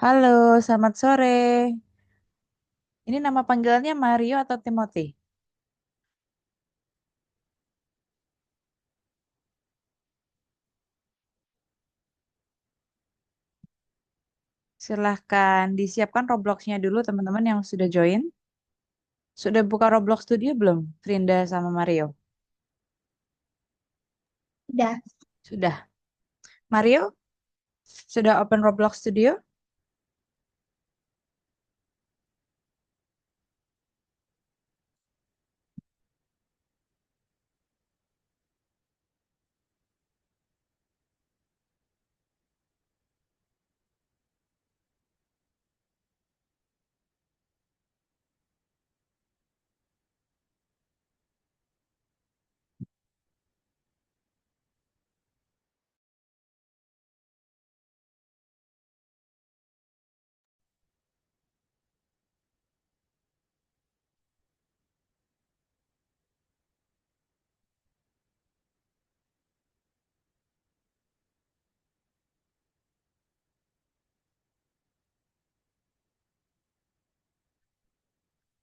Halo, selamat sore. Ini nama panggilannya Mario atau Timothy? Silahkan disiapkan Roblox-nya dulu teman-teman yang sudah join. Sudah buka Roblox Studio belum? Frinda sama Mario? Udah, Sudah. Mario, sudah open Roblox Studio?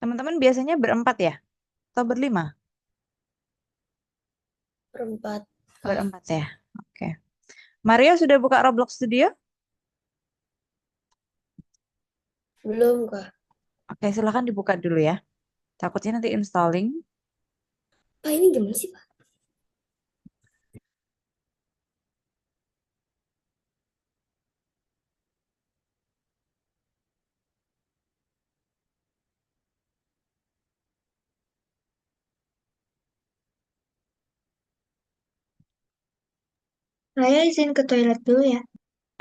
Teman-teman biasanya berempat ya? Atau berlima? perempat, Kak. Berempat ya. Oke. Mario sudah buka Roblox Studio? Belum, Kak. Oke, silahkan dibuka dulu ya. Takutnya nanti installing. Pak, ini gimana sih, Pak? Saya izin ke toilet dulu ya.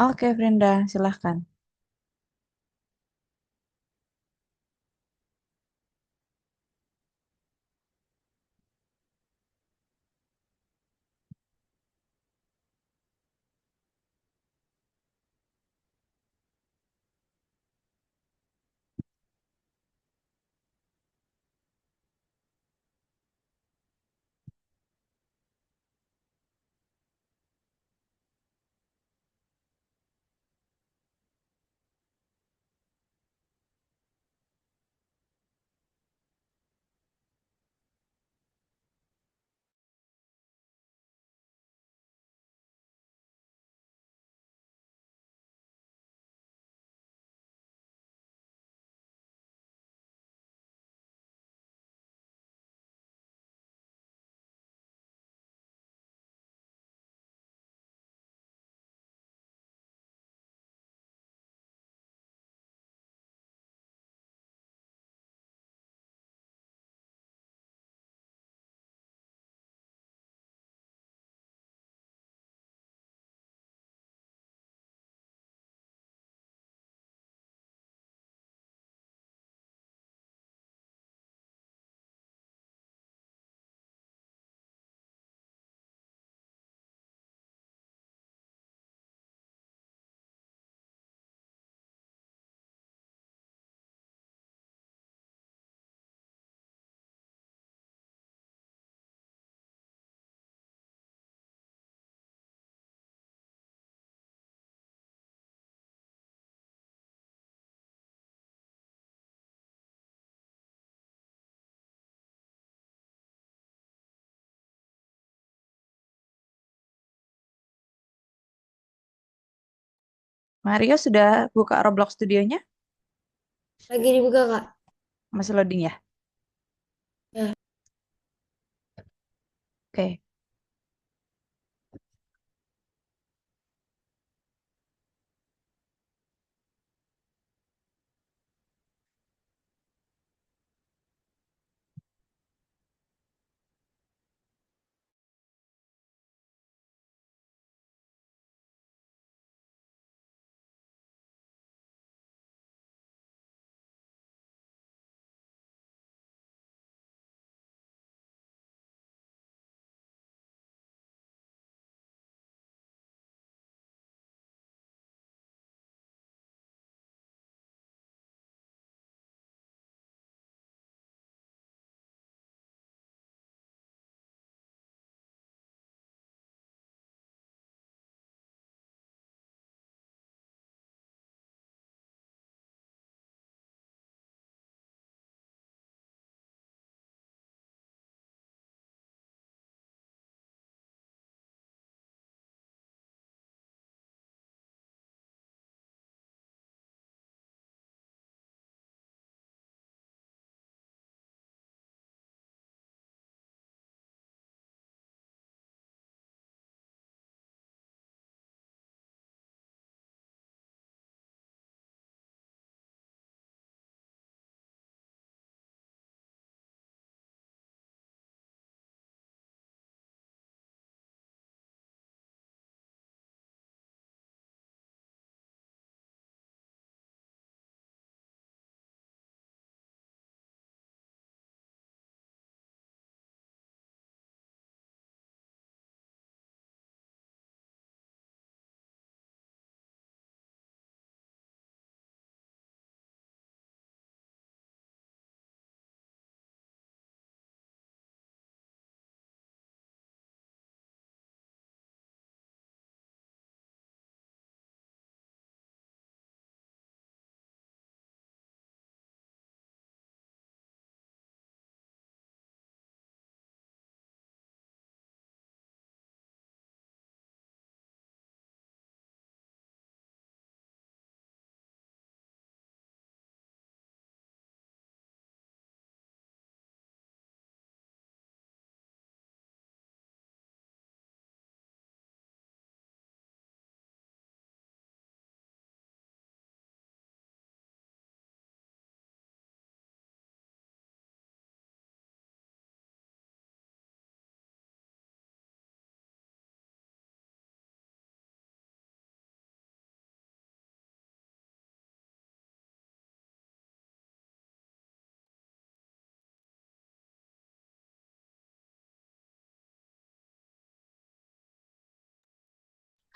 Oke, Frinda, silahkan. Mario sudah buka Roblox Studionya? Lagi dibuka, Kak. Masih loading ya? Ya, Oke.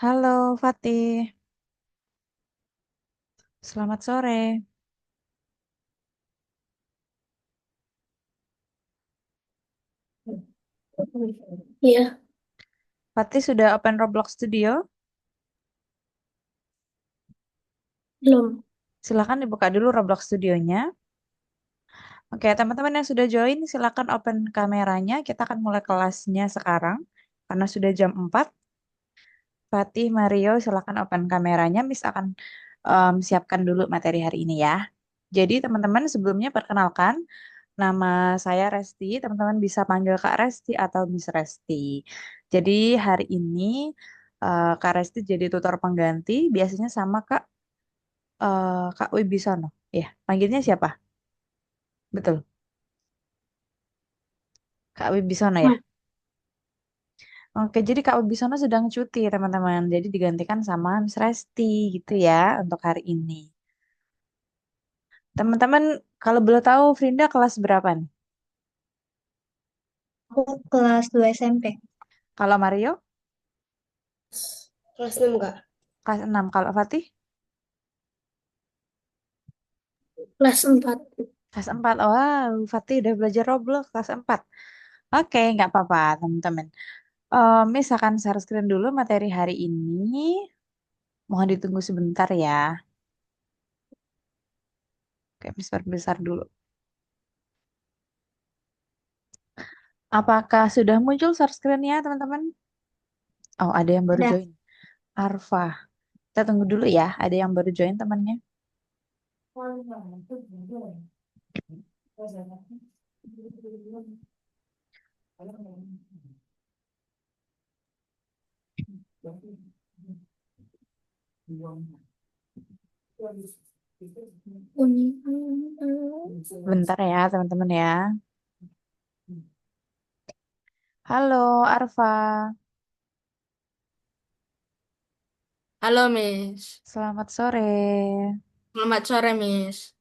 Halo Fatih, selamat sore. Iya, Fatih sudah open Roblox Studio? belum. Silakan dibuka dulu Roblox Studionya. Oke, teman-teman yang sudah join, silakan open kameranya. Kita akan mulai kelasnya sekarang. Karena sudah jam 4. Fatih, Mario, silakan open kameranya. Miss akan siapkan dulu materi hari ini ya. Jadi teman-teman sebelumnya perkenalkan, nama saya Resti. Teman-teman bisa panggil Kak Resti atau Miss Resti. Jadi hari ini Kak Resti jadi tutor pengganti. Biasanya sama Kak Wibisono. Ya, panggilnya siapa? Betul, Kak Wibisono ya. Nah, Oke, jadi Kak Wibisono sedang cuti, teman-teman. Jadi digantikan sama Miss Resti gitu ya untuk hari ini. Teman-teman, kalau boleh tahu Frinda kelas berapa nih? aku kelas 2 SMP. Kalau Mario, Kelas 6 Kak. kelas 6. Kalau Fatih, Kelas 4. kelas 4. Wow, Fatih udah belajar Roblox kelas 4. Oke, nggak apa-apa, teman-teman. Miss akan share screen dulu materi hari ini. Mohon ditunggu sebentar ya. Oke, Miss besar dulu. Apakah sudah muncul share screen-nya, teman-teman? Oh, ada yang baru Ada. join. Arfa. Kita tunggu dulu ya. Ada yang baru join temannya. Bentar ya, teman-teman ya. Halo, Arfa. Halo, Miss. Selamat sore. Selamat sore, Miss.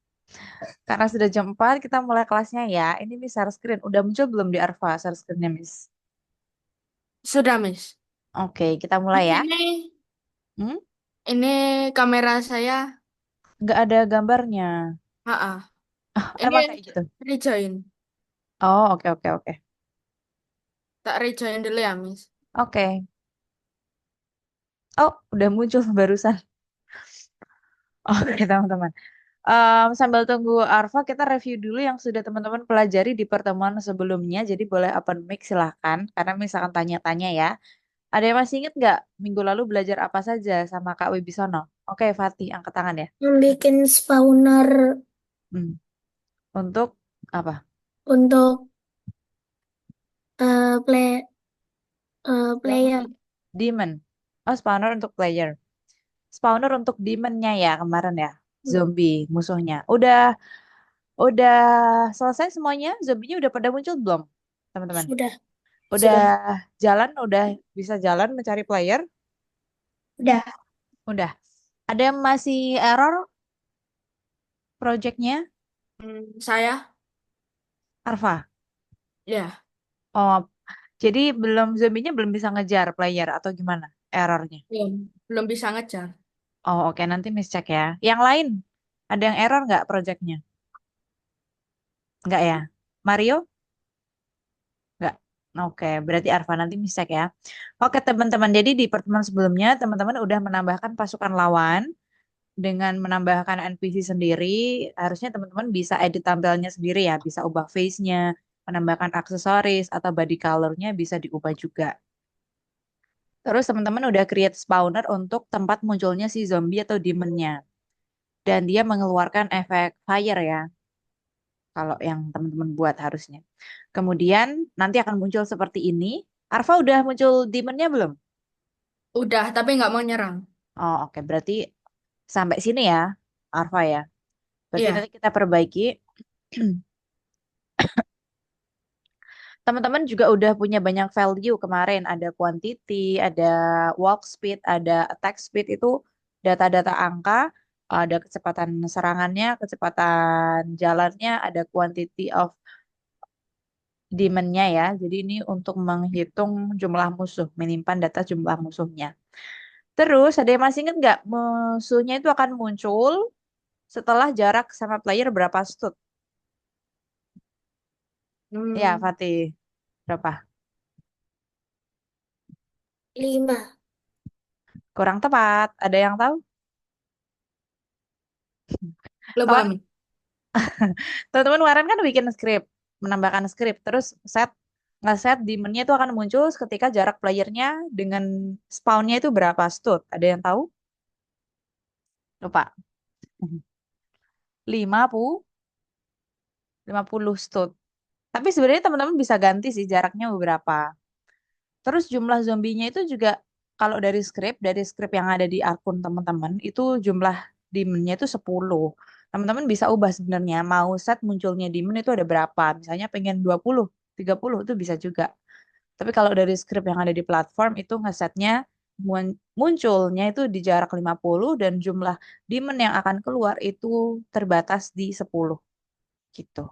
Karena sudah jam 4, kita mulai kelasnya ya. Ini Miss share screen. Udah muncul belum di Arfa share screen-nya, Miss? Sudah, Miss. Oke, kita mulai Miss, ya. ini Hmm? ini kamera saya. Nggak ada gambarnya. Ini Emang kayak gitu? rejoin. Oh, oke, oke, oke. Tak rejoin dulu ya, Miss. Oke. Oh, udah muncul barusan. Oke, teman-teman. Sambil tunggu Arfa, kita review dulu yang sudah teman-teman pelajari di pertemuan sebelumnya. Jadi boleh open mic silahkan, karena misalkan tanya-tanya ya. Ada yang masih inget nggak minggu lalu belajar apa saja sama Kak Wibisono? Oke, Fatih, angkat tangan ya. Membikin spawner Hmm. Untuk apa? untuk play Yang player. demon. Oh, spawner untuk player. Spawner untuk demonnya ya kemarin ya. Zombie musuhnya. Udah selesai semuanya? Zombinya udah pada muncul belum, teman-teman? Sudah, Udah sudah, jalan, udah bisa jalan mencari player? sudah. Udah. Ada yang masih error projectnya? Saya, Arfa. ya, Oh, jadi zombinya belum bisa ngejar player atau gimana errornya? belum bisa ngejar. Oh, oke, nanti miss cek ya. Yang lain, ada yang error nggak projectnya? Nggak ya? Mario? Nggak. Oke, berarti Arfa nanti miss cek ya. Oke, teman-teman. Jadi di pertemuan sebelumnya, teman-teman udah menambahkan pasukan lawan dengan menambahkan NPC sendiri. Harusnya teman-teman bisa edit tampilnya sendiri ya. Bisa ubah face-nya, menambahkan aksesoris, atau body color-nya bisa diubah juga. Terus teman-teman udah create spawner untuk tempat munculnya si zombie atau demonnya. Dan dia mengeluarkan efek fire ya, kalau yang teman-teman buat harusnya. Kemudian nanti akan muncul seperti ini. Arfa udah muncul demonnya belum? Udah, tapi nggak mau nyerang. Oh, oke. Berarti sampai sini ya, Arfa ya. Berarti Iya, nanti kita perbaiki. Teman-teman juga udah punya banyak value kemarin. Ada quantity, ada walk speed, ada attack speed. Itu data-data angka. Ada kecepatan serangannya, kecepatan jalannya, ada quantity of demand-nya ya. Jadi ini untuk menghitung jumlah musuh, menyimpan data jumlah musuhnya. Terus ada yang masih ingat nggak musuhnya itu akan muncul setelah jarak sama player berapa stud? Ya, Hmm, Fatih. Berapa? 5. Kurang tepat. Ada yang tahu? lupa Kemarin kami. teman-teman kemarin kan bikin script, menambahkan script, terus ngeset demonnya itu akan muncul ketika jarak playernya dengan spawnnya itu berapa stud? Ada yang tahu? Lupa. 50 stud. Tapi sebenarnya teman-teman bisa ganti sih jaraknya beberapa. Terus jumlah zombinya itu juga kalau dari script yang ada di akun teman-teman itu jumlah demonnya itu 10. Teman-teman bisa ubah sebenarnya mau set munculnya demon itu ada berapa. Misalnya pengen 20, 30 itu bisa juga. Tapi kalau dari script yang ada di platform itu ngesetnya munculnya itu di jarak 50 dan jumlah demon yang akan keluar itu terbatas di 10 gitu.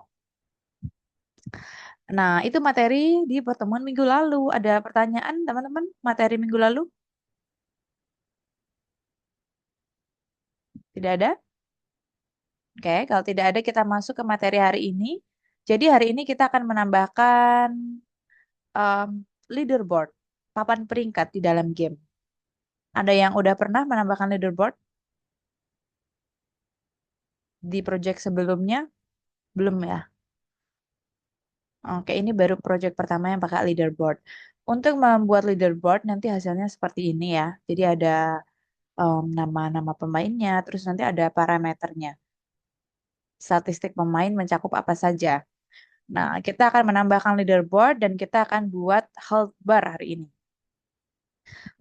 Nah, itu materi di pertemuan minggu lalu. Ada pertanyaan, teman-teman? Materi minggu lalu? Tidak ada? Oke, kalau tidak ada kita masuk ke materi hari ini. Jadi hari ini kita akan menambahkan um, leaderboard, papan peringkat di dalam game. Ada yang udah pernah menambahkan leaderboard di project sebelumnya? Belum ya? Oke, ini baru project pertama yang pakai leaderboard. Untuk membuat leaderboard nanti hasilnya seperti ini ya. Jadi ada nama-nama pemainnya, terus nanti ada parameternya. Statistik pemain mencakup apa saja. Nah, kita akan menambahkan leaderboard dan kita akan buat health bar hari ini.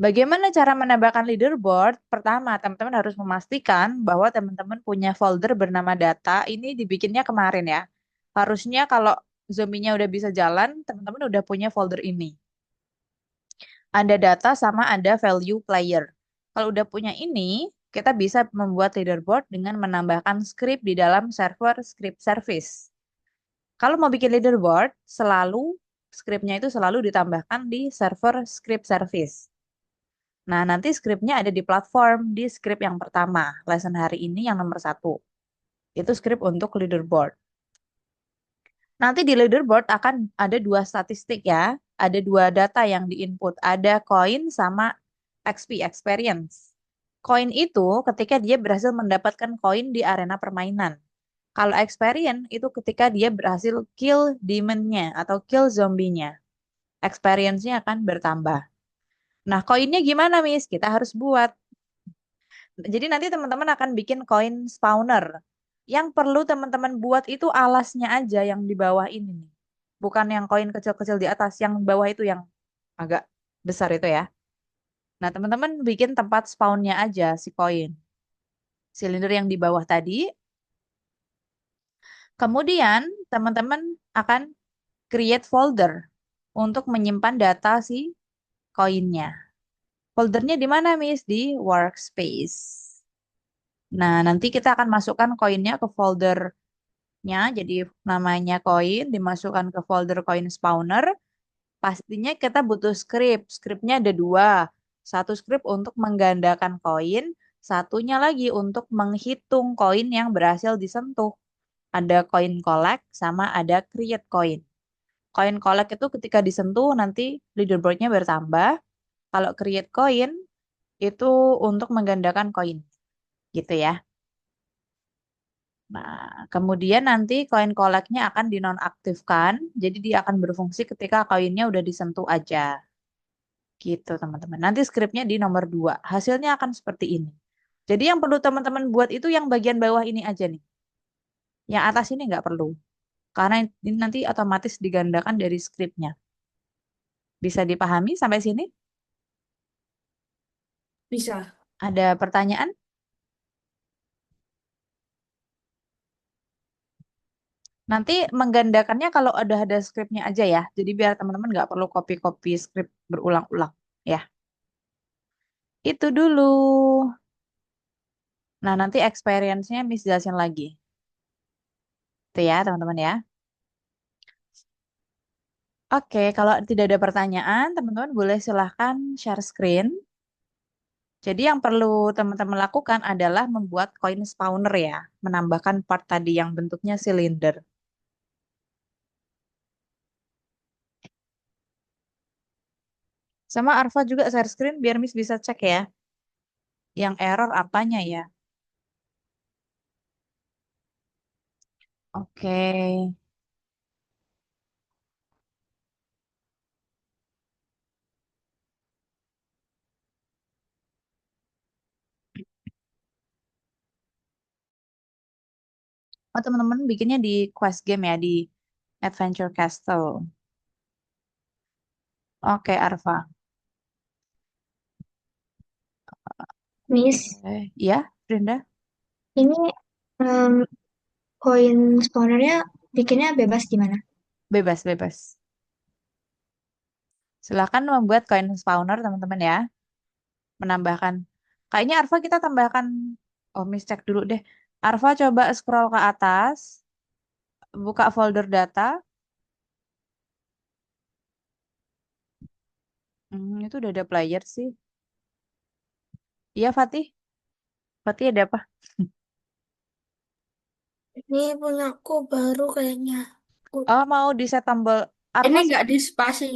Bagaimana cara menambahkan leaderboard? Pertama, teman-teman harus memastikan bahwa teman-teman punya folder bernama data. Ini dibikinnya kemarin ya. Harusnya kalau zombinya udah bisa jalan, teman-teman udah punya folder ini. Ada data sama ada value player. Kalau udah punya ini, kita bisa membuat leaderboard dengan menambahkan script di dalam server script service. Kalau mau bikin leaderboard, scriptnya itu selalu ditambahkan di server script service. Nah, nanti scriptnya ada di platform, di script yang pertama, lesson hari ini yang nomor 1. Itu script untuk leaderboard. Nanti di leaderboard akan ada dua statistik ya, ada dua data yang diinput, ada koin sama XP, experience. Koin itu ketika dia berhasil mendapatkan koin di arena permainan. Kalau experience itu ketika dia berhasil kill demonnya atau kill zombinya. Experience-nya akan bertambah. Nah, koinnya gimana, Miss? Kita harus buat. Jadi nanti teman-teman akan bikin koin spawner. Yang perlu teman-teman buat itu alasnya aja yang di bawah ini nih. Bukan yang koin kecil-kecil di atas, yang bawah itu yang agak besar itu ya. Nah, teman-teman bikin tempat spawnnya aja si koin. Silinder yang di bawah tadi. Kemudian teman-teman akan create folder untuk menyimpan data si koinnya. Foldernya di mana, Miss? Di workspace. Nah, nanti kita akan masukkan koinnya ke foldernya. Jadi namanya koin dimasukkan ke folder koin spawner. Pastinya kita butuh script. Scriptnya ada dua. Satu script untuk menggandakan koin, satunya lagi untuk menghitung koin yang berhasil disentuh. Ada koin collect sama ada create koin. Koin collect itu ketika disentuh nanti leaderboardnya bertambah. Kalau create koin itu untuk menggandakan koin, gitu ya. Nah, kemudian nanti koin collect-nya akan dinonaktifkan, jadi dia akan berfungsi ketika koinnya udah disentuh aja. Gitu, teman-teman. Nanti skripnya di nomor 2. Hasilnya akan seperti ini. Jadi yang perlu teman-teman buat itu yang bagian bawah ini aja nih. Yang atas ini nggak perlu. Karena ini nanti otomatis digandakan dari skripnya. Bisa dipahami sampai sini? Bisa. Ada pertanyaan? Nanti menggandakannya kalau ada skripnya aja ya. Jadi biar teman-teman nggak perlu copy-copy skrip berulang-ulang. Ya, itu dulu. Nah, nanti experience-nya Miss jelasin lagi. Itu ya, teman-teman ya. Oke, kalau tidak ada pertanyaan, teman-teman boleh silahkan share screen. Jadi yang perlu teman-teman lakukan adalah membuat coin spawner ya, menambahkan part tadi yang bentuknya silinder. Sama Arfa juga share screen biar Miss bisa cek ya, yang error apanya ya. Oke. Oh, teman-teman bikinnya di Quest Game ya, di Adventure Castle. Oke, Arfa. Miss, Ya, Brenda, ini em, koin spawnernya bikinnya bebas di mana? bebas-bebas. Silakan membuat coin spawner, teman-teman ya. Menambahkan. Kayaknya Arfa kita tambahkan. Oh, Miss cek dulu deh. Arfa coba scroll ke atas, buka folder data. Itu udah ada player sih. Iya, Fatih. Fatih ada apa? Ini punya aku baru kayaknya. Oh, mau di set tombol. Ini Arfa, nggak di spasi.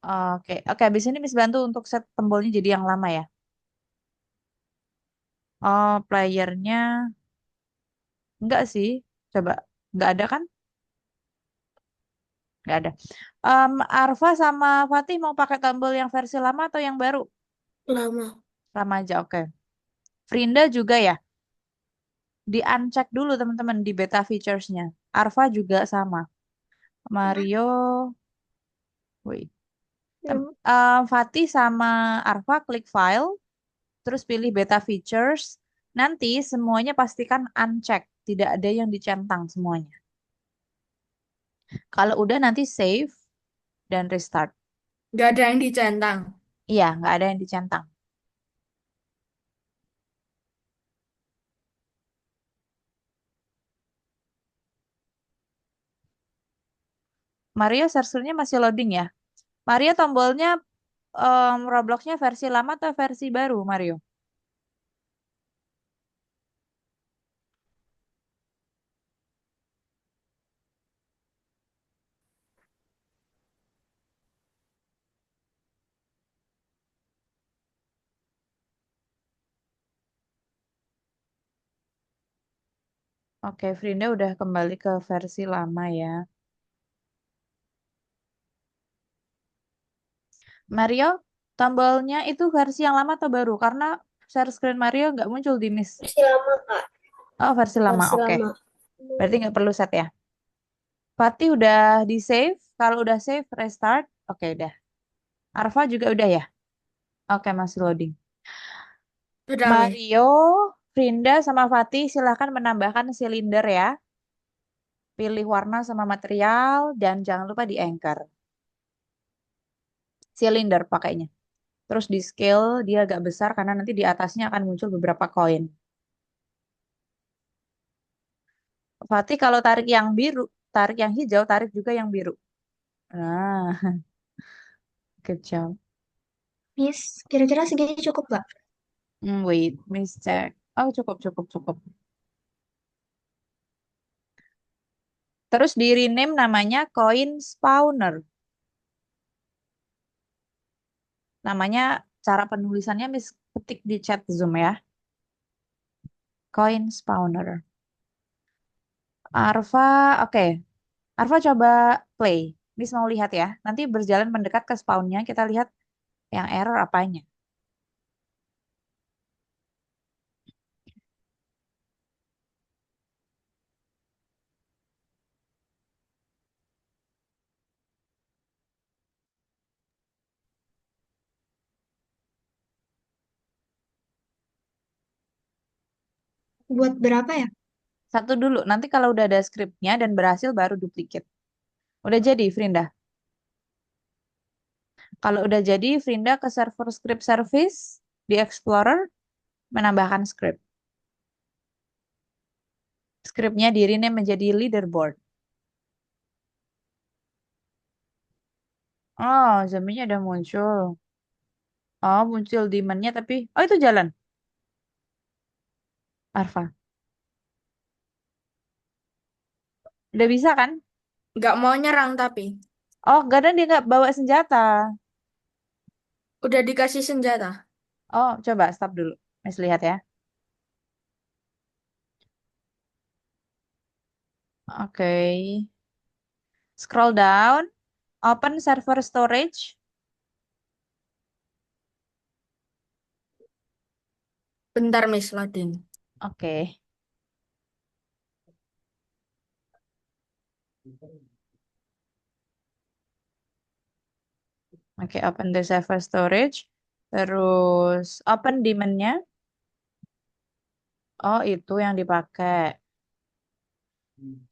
oke. Oke, habis ini Miss bantu untuk set tombolnya jadi yang lama ya. Oh, playernya. Enggak sih. Coba. Enggak ada kan? Enggak ada. Arfa sama Fatih mau pakai tombol yang versi lama atau yang baru? Lama. Sama aja, oke. Frinda juga ya. Di uncheck dulu teman-teman di beta features-nya. Arfa juga sama. Mario, wait. Hmm, Fatih sama Arfa klik file, terus pilih beta features. Nanti semuanya pastikan uncheck, tidak ada yang dicentang semuanya. Kalau udah nanti save dan restart. Nggak ada yang dicentang. Iya, nggak ada yang dicentang. Mario servernya masih loading ya. Mario tombolnya Roblox-nya versi lama atau versi baru, Mario? Oke, Frinda udah kembali ke versi lama ya. Mario, tombolnya itu versi yang lama atau baru? Karena share screen Mario nggak muncul di Miss. Versi lama, Kak. Oh, versi lama. Versi Oke. lama. Berarti nggak perlu set ya. Fatih udah di save. Kalau udah save, restart. Oke, udah. Arfa juga udah ya. Oke, masih loading. Sudah, Mi. Mario, Frinda, sama Fatih silahkan menambahkan silinder ya. Pilih warna sama material dan jangan lupa di anchor. Silinder pakainya. Terus di scale dia agak besar karena nanti di atasnya akan muncul beberapa koin. Fatih kalau tarik yang biru, tarik yang hijau, tarik juga yang biru. Nah, good job. Miss, kira-kira segini cukup nggak? Wait, Miss check. Oh, cukup, cukup, cukup. Terus di rename namanya coin spawner. Namanya cara penulisannya Miss ketik di chat Zoom ya. Coin spawner. Arfa, oke. Arfa coba play. Miss mau lihat ya. Nanti berjalan mendekat ke spawnnya, kita lihat yang error apanya. Buat berapa ya? Satu dulu, nanti kalau udah ada scriptnya dan berhasil baru duplicate. Udah jadi, Frinda? Kalau udah jadi, Frinda ke server script service di Explorer, menambahkan script. Scriptnya di rename menjadi leaderboard. Oh, zombie-nya udah muncul. Oh, muncul demand-nya tapi oh itu jalan, Arfa. Udah bisa kan? Nggak mau nyerang tapi. Oh, kadang dia nggak bawa senjata. Udah dikasih senjata. Oh, coba stop dulu. Mas lihat ya. Oke. Scroll down, open server storage. Bentar, Miss, loading. Oke. Oke, open the server storage. Terus open daemon-nya. Oh, itu yang dipakai.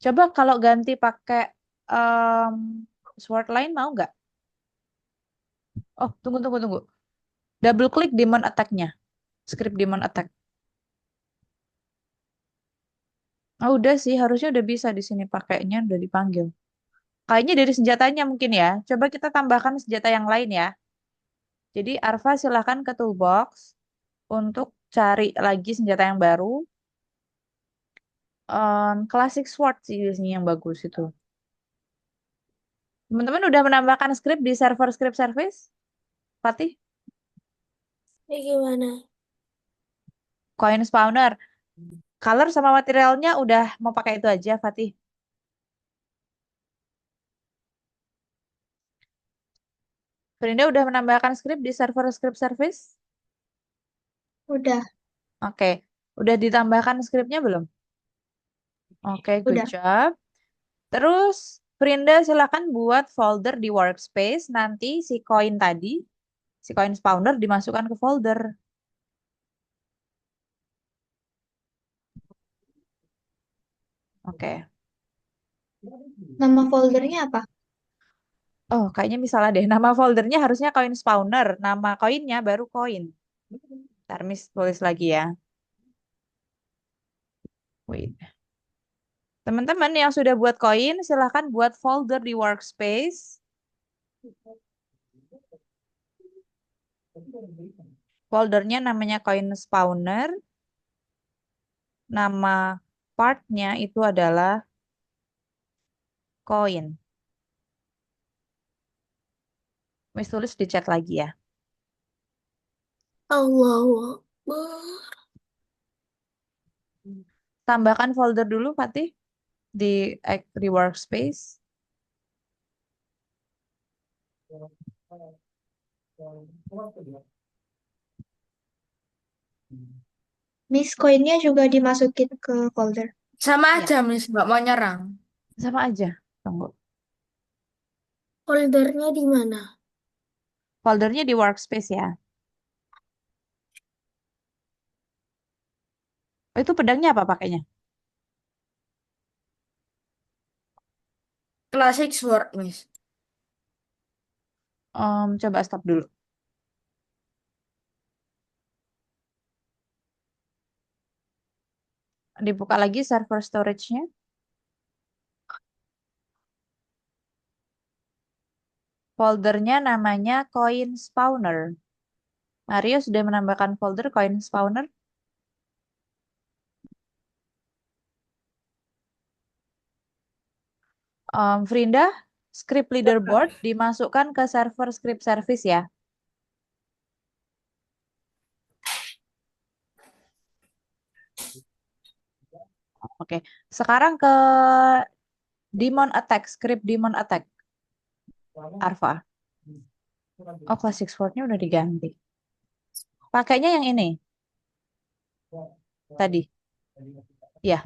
Coba kalau ganti pakai em, sword line mau nggak? Oh, tunggu, tunggu, tunggu. Double klik demon attack-nya. Script demon attack. Oh, udah sih, harusnya udah bisa di sini pakainya udah dipanggil. Kayaknya dari senjatanya mungkin ya. Coba kita tambahkan senjata yang lain ya. Jadi Arfa silahkan ke toolbox untuk cari lagi senjata yang baru. Classic sword sih biasanya yang bagus itu. Teman-teman udah menambahkan script di server script service? Fatih? Ini gimana? Coin spawner. Color sama materialnya udah mau pakai itu aja, Fatih. Ferinda udah menambahkan script di server script service? Udah, Oke. Udah ditambahkan scriptnya belum? Oke, good udah. job. Terus, Ferinda silakan buat folder di workspace. Nanti si koin tadi, si koin spawner dimasukkan ke folder. Oke. Nama foldernya apa? Oh, kayaknya misalnya deh. Nama foldernya harusnya koin spawner. Nama koinnya baru koin. Ntar Miss tulis lagi ya. Wait. Teman-teman yang sudah buat koin, silahkan buat folder di workspace. Foldernya namanya koin spawner. Nama partnya itu adalah koin. Miss tulis di chat lagi ya. Allahu Akbar. Tambahkan folder dulu, Fatih, di, di workspace. Miss koinnya juga dimasukin ke folder. Sama Iya, aja, Miss, nggak mau nyerang. sama aja. Tunggu. Foldernya di mana? Foldernya di workspace ya. Oh, itu pedangnya apa pakainya? Classic sword, Miss. Coba stop dulu. Dibuka lagi server storage-nya. Foldernya namanya coin spawner. Mario sudah menambahkan folder coin spawner. Frinda, script leaderboard dimasukkan ke server script service ya. Oke, sekarang ke demon attack, script demon attack. Arfa. Oh, classic sword-nya udah diganti. Pakainya yang ini tadi. Ya,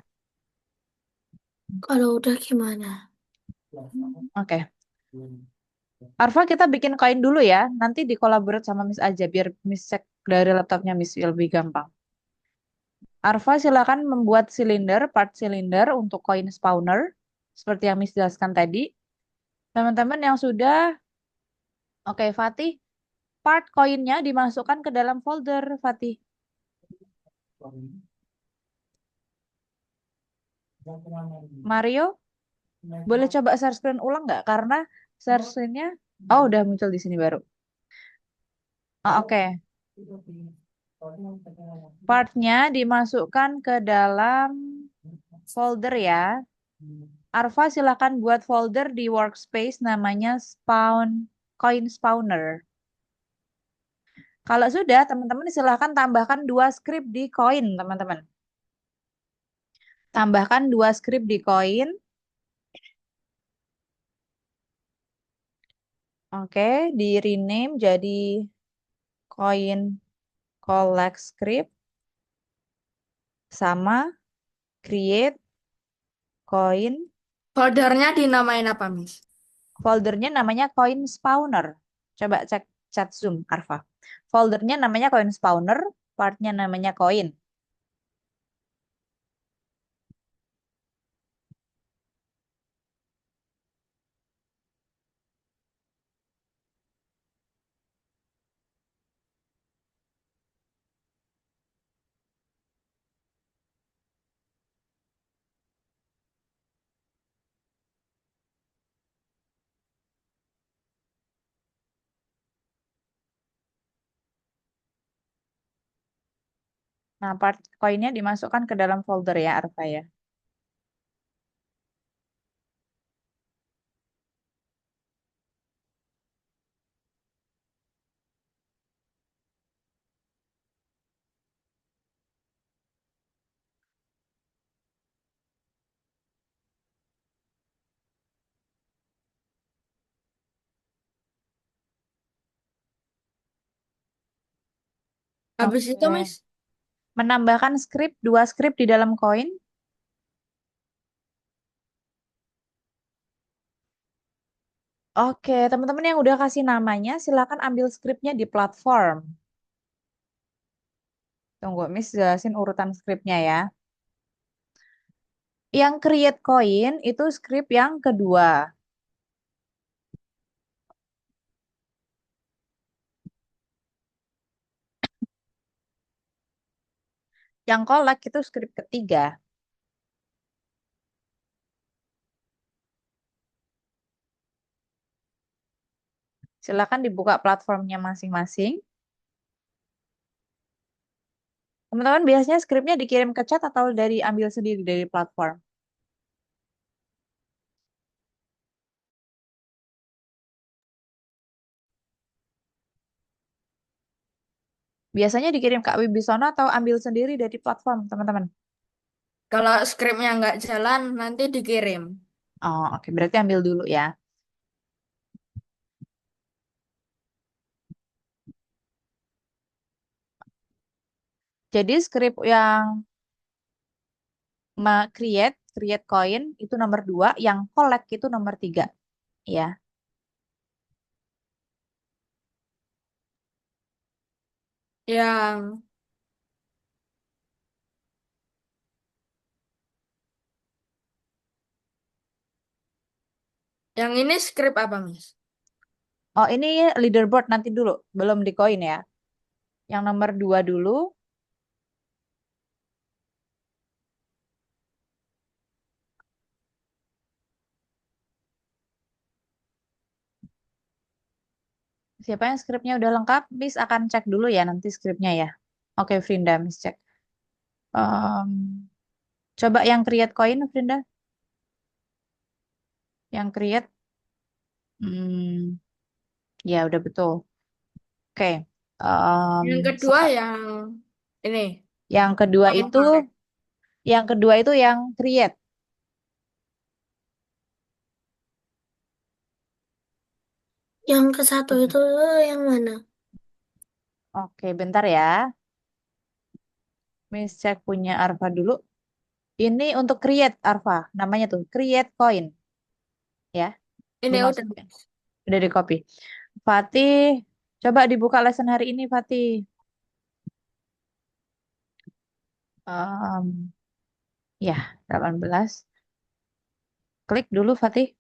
Kalau udah gimana? oke. Arfa kita bikin koin dulu ya. Nanti dikolaborate sama Miss aja biar Miss cek dari laptopnya Miss lebih gampang. Arfa silakan membuat silinder, part silinder untuk koin spawner seperti yang Miss jelaskan tadi. Teman-teman yang sudah, oke, Fatih, part koinnya dimasukkan ke dalam folder, Fatih. Mario, boleh coba share screen ulang nggak? Karena share screen-nya, oh udah muncul di sini baru. Oh, oke. Partnya dimasukkan ke dalam folder ya. Arfa silakan buat folder di workspace namanya coin spawner. Kalau sudah, teman-teman silahkan tambahkan 2 script di coin, teman-teman. Tambahkan 2 script di coin. Oke, di rename jadi coin collect script sama create coin. Foldernya dinamain apa, Miss? Foldernya namanya coin spawner. Coba cek chat Zoom, Arfa. Foldernya namanya coin spawner, partnya namanya coin. Nah, part koinnya dimasukkan ke dalam folder ya, Arfa ya. Habis itu, Oke. Miss? Menambahkan 2 script di dalam koin. Oke, teman-teman yang udah kasih namanya, silakan ambil skripnya di platform. Tunggu, Miss jelasin urutan skripnya ya. Yang create coin itu script yang kedua. Yang collect itu script ketiga. Silakan dibuka platformnya masing-masing. Teman-teman biasanya skripnya dikirim ke chat atau dari ambil sendiri dari platform? Biasanya dikirim ke Wibisono atau ambil sendiri dari platform, teman-teman? Kalau skripnya nggak jalan, nanti dikirim. Oh, oke. Berarti ambil dulu ya. Jadi skrip yang create coin itu nomor 2, yang collect itu nomor 3. Ya. Yang yang ini skrip apa, Miss? Oh, ini leaderboard nanti dulu. Belum di coin ya. Yang nomor 2 dulu. Siapa yang skripnya udah lengkap, Miss akan cek dulu ya nanti skripnya ya. Oke, Frinda, Miss cek. Em, coba yang create coin, Frinda. Yang create, hmm, ya udah betul. Oke. Em, Yang kedua seka- yang ini, yang kedua yang itu, collect. yang create. Yang ke satu itu yang mana? Oke, bentar ya. Miss cek punya Arfa dulu. Ini untuk create Arfa, namanya tuh create coin ya. Ini udah. Dimasukin. Udah di copy. Fatih, coba dibuka lesson hari ini Fatih. Ya, 18. Klik dulu Fatih.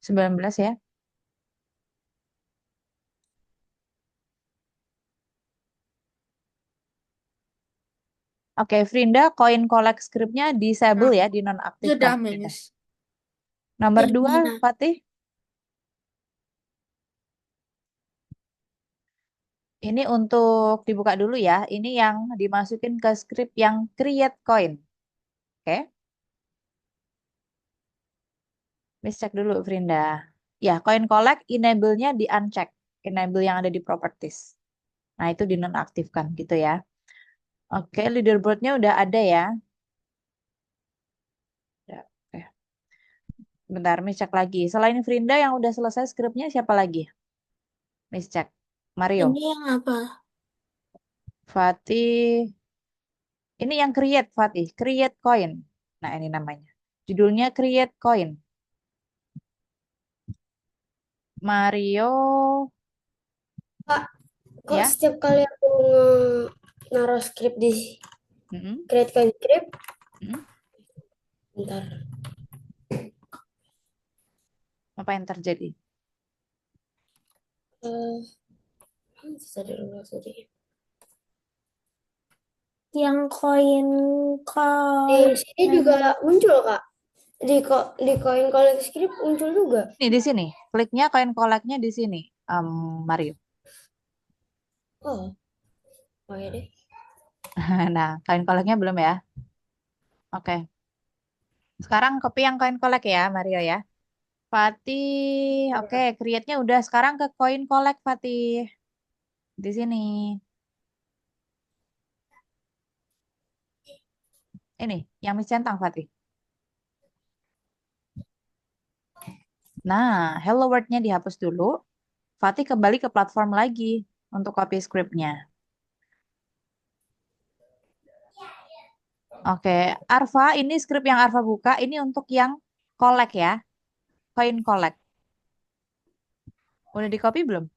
19 ya. Oke, Frinda, coin collect scriptnya disable Nah, ya, dinonaktifkan sudah, Frinda. Miss. Nomor Yang 2, mana? Fatih. Ini untuk dibuka dulu ya. Ini yang dimasukin ke script yang create coin. Oke. Miss cek dulu, Frinda. Ya, coin collect enable-nya di uncheck. Enable yang ada di properties. Nah, itu dinonaktifkan gitu ya. Oke, leaderboard-nya udah ada ya. Ya, oke. Bentar, Miss cek lagi. Selain Frinda yang udah selesai script-nya, siapa lagi? Miss cek. Mario. Ini yang apa? Fatih. Ini yang create, Fatih. Create coin. Nah, ini namanya. Judulnya create coin. Mario. Kak, kok Ya. setiap kali aku naruh script di Mm-mm. create kan script, Mm-mm. bentar. Apa yang terjadi? Eh, tadi dulu tadi. Yang koin Di kok sini juga muncul, Kak. Di koin collect script muncul juga. Nih di sini. Kliknya coin collect-nya di sini. Mario. Oh, oh ya deh. Nah, coin collect-nya belum ya? Oke. Sekarang copy yang coin collect ya, Mario ya. Fatih, oke, create-nya udah. Sekarang ke coin collect, Fatih. Di sini. Ini, yang centang, Fatih. Nah, hello world-nya dihapus dulu. Fatih kembali ke platform lagi untuk copy script-nya. Oke, Arfa, ini script yang Arfa buka. Ini untuk yang collect ya. Coin collect. Udah di copy belum?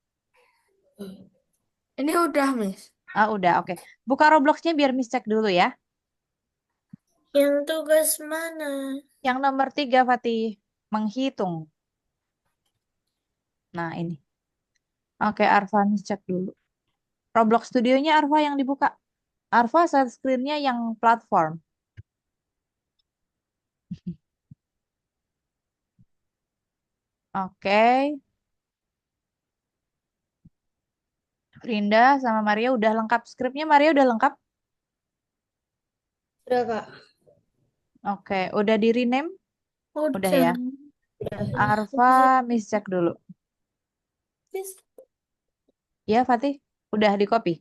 Ini udah, Miss. Ah, udah, oke. Buka Roblox-nya biar Miss cek dulu ya. yang tugas mana? Yang nomor 3, Fatih. Menghitung. Nah, ini. Oke, Arfa, Miss cek dulu. Roblox Studionya Arfa yang dibuka. Arfa set screen-nya yang platform. Oke. Rinda sama Maria udah lengkap. Script-nya Maria udah lengkap. Udah, Kak. Oke, udah di rename? Udah ya. Udah. Arfa, Miss cek dulu. Bis- Ya, Fatih. Udah di copy.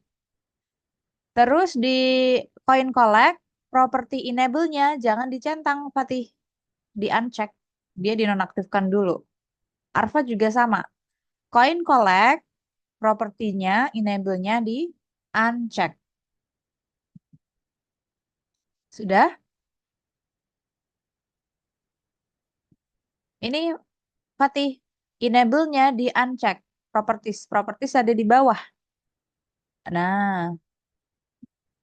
Terus di coin collect, property enable-nya jangan dicentang, Fatih. Di uncheck. Dia dinonaktifkan dulu. Arfa juga sama. Coin collect, propertinya, enable-nya di uncheck. Sudah? Ini Fatih, enable-nya di uncheck. Properties. Properties ada di bawah. Nah,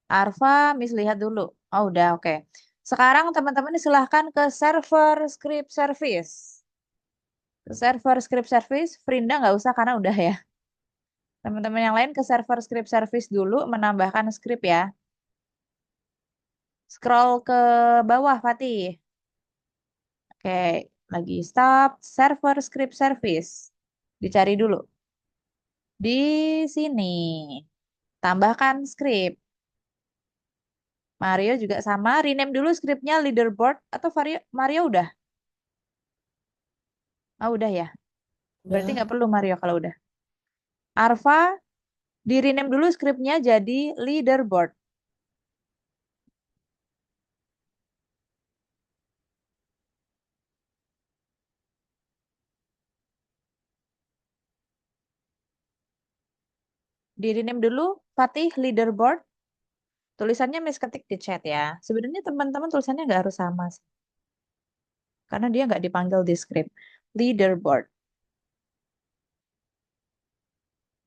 Arfa, Miss lihat dulu. Oh, udah, oke. Sekarang teman-teman silahkan ke server script service. Ke server script service, Frinda nggak usah karena udah ya. Teman-teman yang lain ke server script service dulu, menambahkan script ya. Scroll ke bawah, Fatih. Oke, lagi stop. Server script service. Dicari dulu. Di sini. Tambahkan script. Mario juga sama. Rename dulu scriptnya leaderboard. Atau Mario udah? Oh, udah ya. Berarti Udah. nggak perlu Mario kalau udah. Arfa, di rename dulu scriptnya jadi leaderboard. Di rename dulu, Fatih leaderboard. Tulisannya Miss ketik di chat ya. Sebenarnya teman-teman tulisannya nggak harus sama sih. Karena dia nggak dipanggil di script. Leaderboard.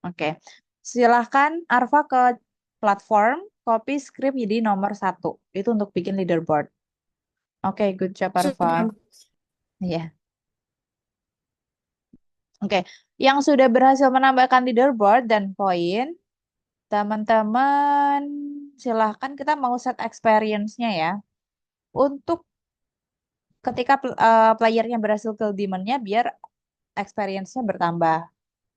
Oke. Silahkan Arfa ke platform, copy script jadi nomor 1. Itu untuk bikin leaderboard. Oke, good job Arfa. Sudah. Ya. Oke. Yang sudah berhasil menambahkan leaderboard dan poin, teman-teman silahkan kita mau set experience-nya ya. Untuk ketika playernya berhasil kill demonnya biar experience-nya bertambah.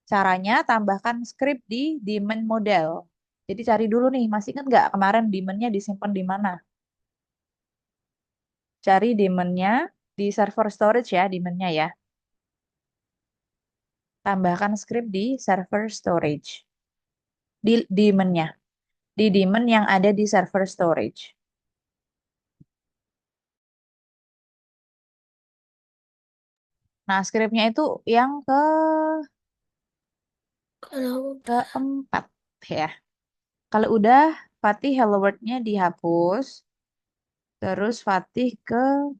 Caranya tambahkan script di demon model. Jadi cari dulu nih, masih ingat nggak kemarin demonnya disimpan di mana? Cari demonnya di server storage ya, demonnya ya. Tambahkan script di server storage. Di demonnya. Di demon yang ada di server storage. Nah, scriptnya itu yang Kalau keempat ya. Kalau udah, Fatih hello world-nya dihapus. Terus Fatih ke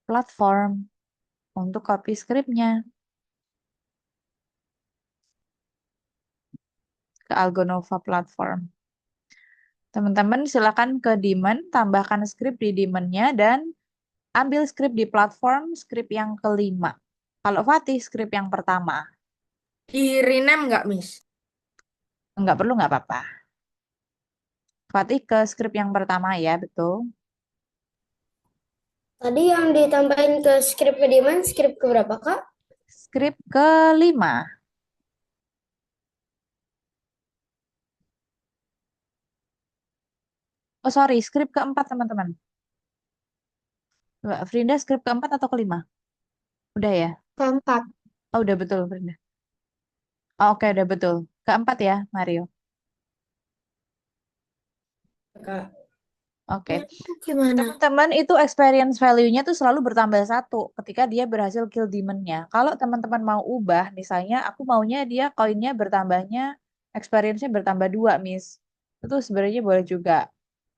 platform untuk copy scriptnya ke Algonova platform. Teman-teman silakan ke daemon, tambahkan script di daemonnya dan ambil script di platform, script yang kelima. Kalau Fatih script yang pertama. Di rename nggak, Miss? Enggak perlu, nggak apa-apa. Fatih ke script yang pertama ya, betul. tadi yang ditambahin ke skrip kediaman, skrip ke berapa, Kak? Script kelima. Oh sorry, script keempat teman-teman. Mbak Frinda script keempat atau kelima? Udah ya? Keempat. Oh udah betul Frinda. Oh, oke udah betul. Keempat ya Mario. Kak. Oke. Itu gimana? Teman-teman itu experience value-nya tuh selalu bertambah satu ketika dia berhasil kill demon-nya. Kalau teman-teman mau ubah, misalnya aku maunya dia koinnya bertambahnya, experience-nya bertambah dua, Miss. Itu sebenarnya boleh juga.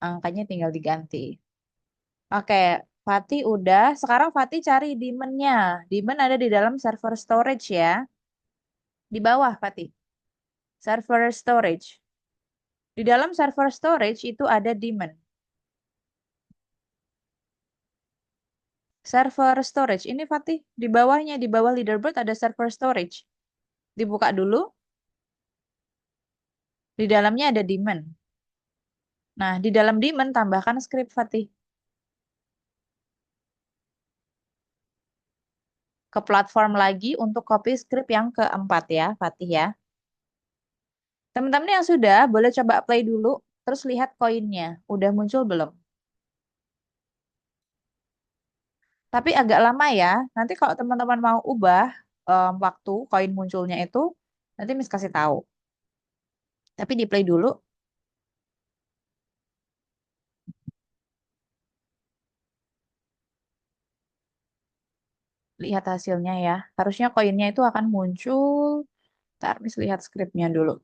Angkanya tinggal diganti. Oke, Fatih udah. Sekarang Fatih cari demon-nya. Demon ada di dalam server storage ya. Di bawah, Fatih. Server storage. Di dalam server storage itu ada demon. Server storage. Ini Fatih, di bawahnya, di bawah leaderboard ada server storage. Dibuka dulu. Di dalamnya ada daemon. Nah, di dalam daemon tambahkan script Fatih. Ke platform lagi untuk copy script yang keempat ya, Fatih ya. Teman-teman yang sudah, boleh coba play dulu. Terus lihat koinnya. Udah muncul belum? Tapi agak lama ya. Nanti kalau teman-teman mau ubah waktu koin munculnya itu, nanti Miss kasih tahu. Tapi di play dulu, lihat hasilnya ya. Harusnya koinnya itu akan muncul. Ntar Miss lihat skripnya dulu.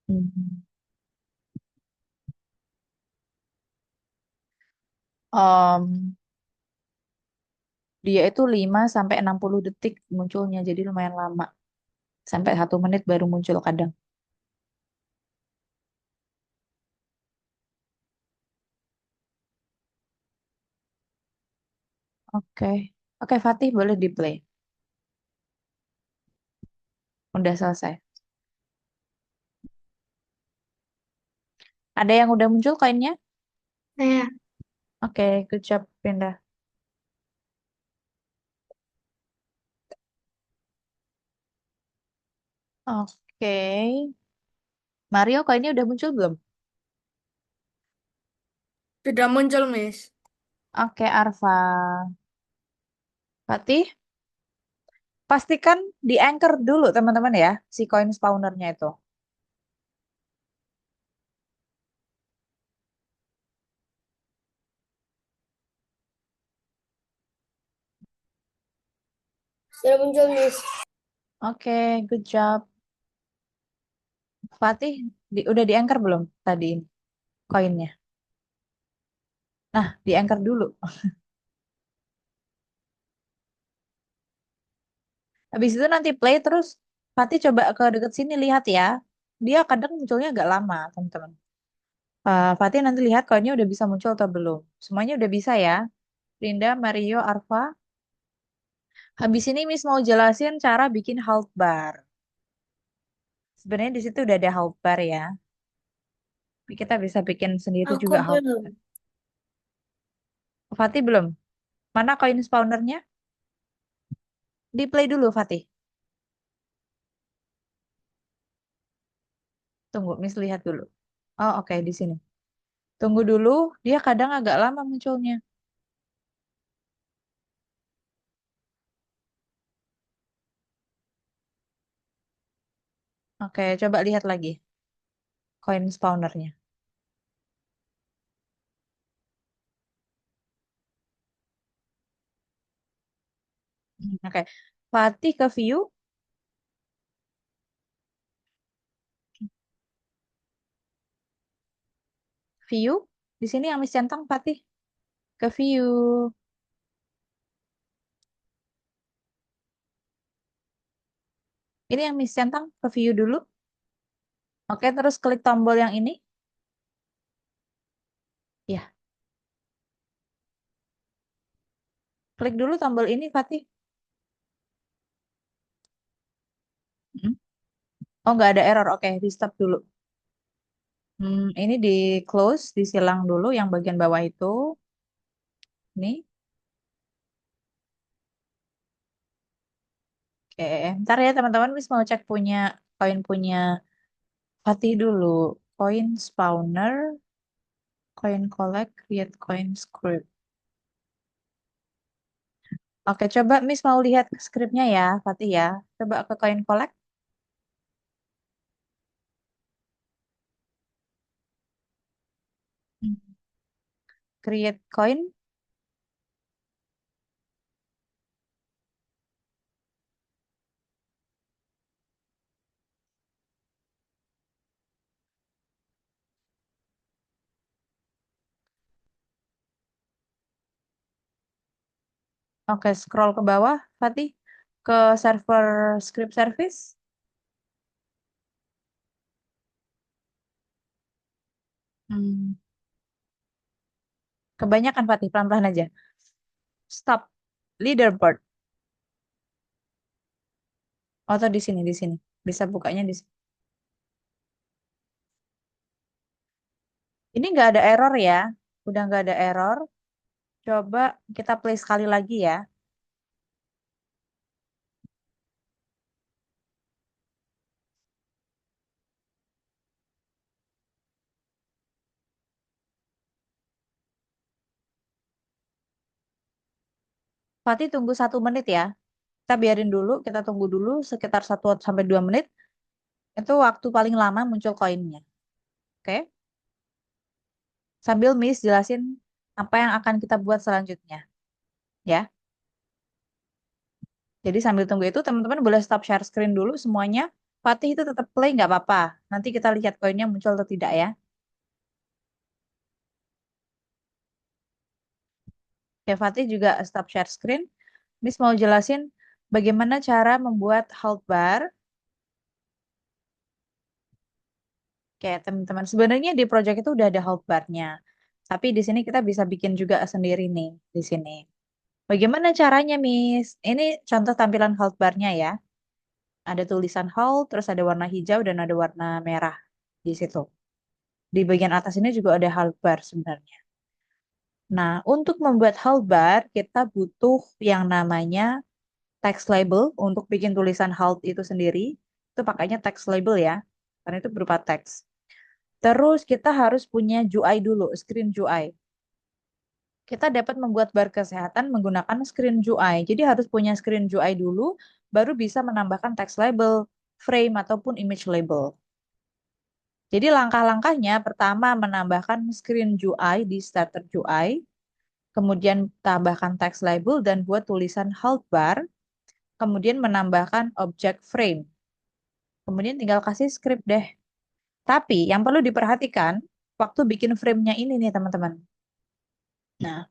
Hmm. Em, dia itu 5 sampai 60 detik munculnya, jadi lumayan lama. Sampai 1 menit baru muncul kadang. Oke. Oke, Fatih boleh di play. Udah selesai. Ada yang udah muncul koinnya? Saya. Oke, good job, Pindah. Oke. Mario, koinnya udah muncul belum? Sudah muncul, Miss. Oke, Arfa. Fatih, pastikan di anchor dulu teman-teman ya, si koin spawnernya itu. Sudah muncul, Miss. Oke, good job. Fatih, udah di anchor belum tadi ini koinnya? Nah, di anchor dulu. Habis itu nanti play terus Fatih coba ke deket sini lihat ya. Dia kadang munculnya agak lama, teman-teman. Fatih nanti lihat koinnya udah bisa muncul atau belum. Semuanya udah bisa ya. Linda, Mario, Arfa. Habis ini Miss mau jelasin cara bikin health bar. Sebenarnya di situ udah ada health bar ya. Tapi kita bisa bikin sendiri Aku juga health belum. bar. Fatih belum? Mana koin spawnernya? Di play dulu, Fatih. Tunggu, Miss lihat dulu. Oh, oke, di sini. Tunggu dulu, dia kadang agak lama munculnya. Oke, coba lihat lagi koin spawnernya. Oke, Fatih ke view, view. Di sini yang Miss centang, Fatih ke view. Ini yang Miss centang ke view dulu. Oke, terus klik tombol yang ini. Ya, klik dulu tombol ini, Fatih. Hmm. Oh, nggak ada error. Oke, di stop dulu. Ini di close, disilang dulu yang bagian bawah itu. Nih. Oke, ntar ya teman-teman, Miss mau cek punya koin punya Fatih dulu. Koin spawner, coin collect, create coin script. Oke, coba Miss mau lihat scriptnya ya, Fatih ya. Coba ke coin collect. Hmm. Create coin. Oke, scroll ke bawah, Fatih. Ke server script service. Hmm. Kebanyakan Fatih, pelan-pelan aja. Stop. Leaderboard. Oh, atau di sini. Bisa bukanya di sini. Ini nggak ada error ya. Udah nggak ada error. Coba kita play sekali lagi ya. Fatih tunggu 1 menit ya. Kita biarin dulu, kita tunggu dulu sekitar 1 sampai 2 menit. Itu waktu paling lama muncul koinnya. Oke? Sambil Miss jelasin apa yang akan kita buat selanjutnya. Ya. Jadi sambil tunggu itu teman-teman boleh stop share screen dulu semuanya. Fatih itu tetap play nggak apa-apa. Nanti kita lihat koinnya muncul atau tidak ya. Ya Fatih juga stop share screen. Miss mau jelasin bagaimana cara membuat hold bar. Kayak teman-teman, sebenarnya di project itu udah ada hold bar-nya. Tapi di sini kita bisa bikin juga sendiri nih di sini. Bagaimana caranya, Miss? Ini contoh tampilan hold bar-nya ya. Ada tulisan hold, terus ada warna hijau dan ada warna merah di situ. Di bagian atas ini juga ada hold bar sebenarnya. Nah, untuk membuat hold bar, kita butuh yang namanya text label untuk bikin tulisan hold itu sendiri. Itu pakainya text label ya, karena itu berupa teks. Terus kita harus punya UI dulu, screen UI. Kita dapat membuat bar kesehatan menggunakan screen UI. Jadi harus punya screen UI dulu, baru bisa menambahkan text label, frame, ataupun image label. Jadi langkah-langkahnya, pertama menambahkan screen UI di starter UI, kemudian tambahkan text label dan buat tulisan hold bar, kemudian menambahkan objek frame. Kemudian tinggal kasih script deh. Tapi yang perlu diperhatikan, waktu bikin frame-nya ini nih teman-teman. Nah,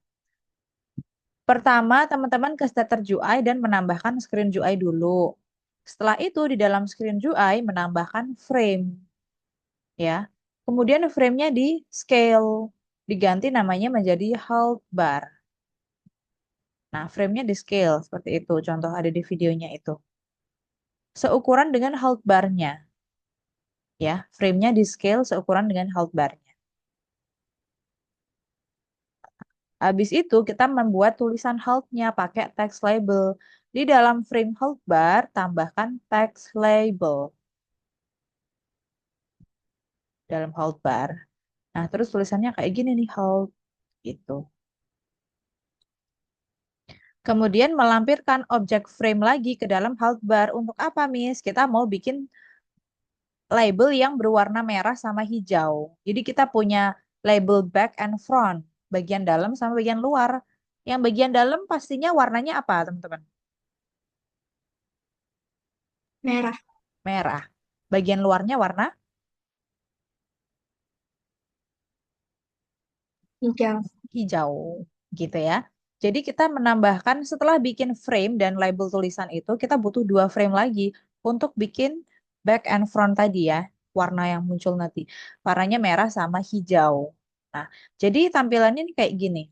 pertama, teman-teman ke starter UI dan menambahkan screen UI dulu. Setelah itu, di dalam screen UI menambahkan frame. Ya. Kemudian frame-nya di scale. Diganti namanya menjadi hold bar. Nah, frame-nya di scale. Seperti itu. Contoh ada di videonya itu. Seukuran dengan hold bar-nya. Ya, frame-nya di scale seukuran dengan hold bar-nya. Habis itu kita membuat tulisan hold-nya pakai text label. Di dalam frame hold bar, tambahkan text label dalam hold bar. Nah, terus tulisannya kayak gini nih, hold gitu. Kemudian melampirkan objek frame lagi ke dalam hold bar. Untuk apa, Miss? Kita mau bikin label yang berwarna merah sama hijau. Jadi kita punya label back and front, bagian dalam sama bagian luar. Yang bagian dalam pastinya warnanya apa, teman-teman? Merah, Merah. Bagian luarnya warna hijau. hijau, gitu ya. Jadi kita menambahkan setelah bikin frame dan label tulisan itu, kita butuh 2 frame lagi untuk bikin back and front tadi ya, warna yang muncul nanti. Warnanya merah sama hijau. Nah, jadi tampilannya ini kayak gini.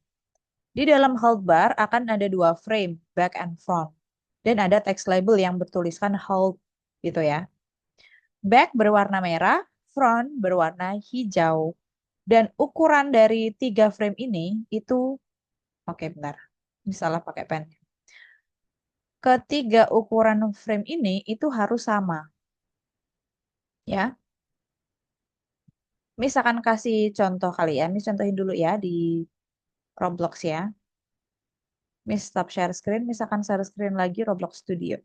Di dalam hold bar akan ada 2 frame, back and front. Dan ada text label yang bertuliskan hold, gitu ya. Back berwarna merah, front berwarna hijau. Dan ukuran dari 3 frame ini itu, oke bentar, ini salah pakai pen. Ketiga ukuran frame ini itu harus sama, ya. Miss akan kasih contoh kali ya. Miss contohin dulu ya di Roblox ya. Miss stop share screen, Miss akan share screen lagi Roblox Studio.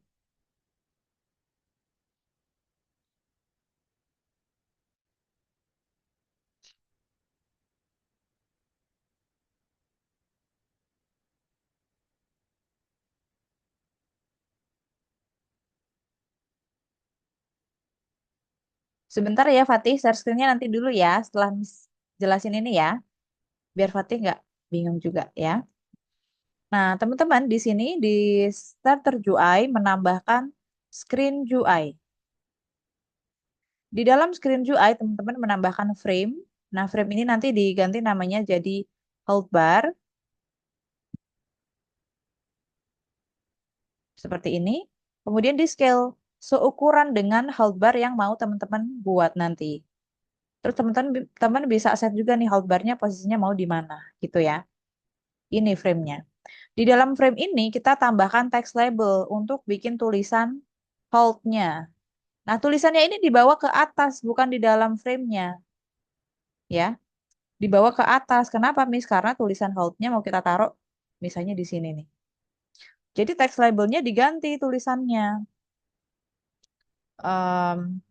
Sebentar ya Fatih, share screen-nya nanti dulu ya setelah Miss jelasin ini ya. Biar Fatih nggak bingung juga ya. Nah, teman-teman di sini di Starter UI menambahkan Screen UI. Di dalam Screen UI, teman-teman menambahkan frame. Nah, frame ini nanti diganti namanya jadi hold bar. Seperti ini. Kemudian di scale seukuran dengan hold bar yang mau teman-teman buat nanti. Terus teman-teman bisa set juga nih hold barnya posisinya mau di mana gitu ya. Ini frame-nya. Di dalam frame ini kita tambahkan text label untuk bikin tulisan hold-nya. Nah, tulisannya ini dibawa ke atas, bukan di dalam frame-nya. Ya, dibawa ke atas. Kenapa, Miss? Karena tulisan hold-nya mau kita taruh misalnya di sini nih. Jadi text label-nya diganti tulisannya. Em,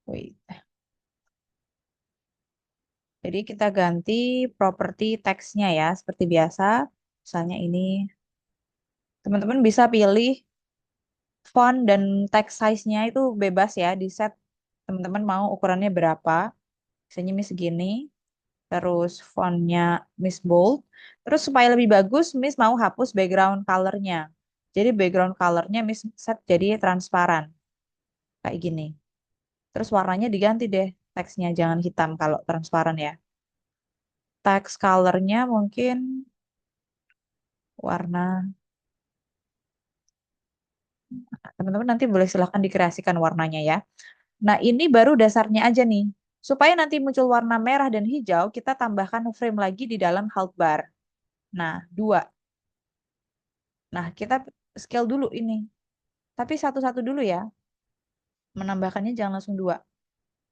wait. Jadi kita ganti properti teksnya ya, seperti biasa. Misalnya ini, teman-teman bisa pilih font dan text size-nya itu bebas ya, di set teman-teman mau ukurannya berapa. Misalnya Miss segini, terus fontnya Miss bold. Terus supaya lebih bagus, Miss mau hapus background color-nya. Jadi background color-nya Miss set jadi transparan, kayak gini. Terus warnanya diganti deh, teksnya jangan hitam kalau transparan ya. Text color-nya mungkin warna, teman-teman nanti boleh silahkan dikreasikan warnanya ya. Nah, ini baru dasarnya aja nih. Supaya nanti muncul warna merah dan hijau, kita tambahkan frame lagi di dalam hold bar. Nah, 2. Nah, kita scale dulu ini. Tapi satu-satu dulu ya. Menambahkannya jangan langsung 2.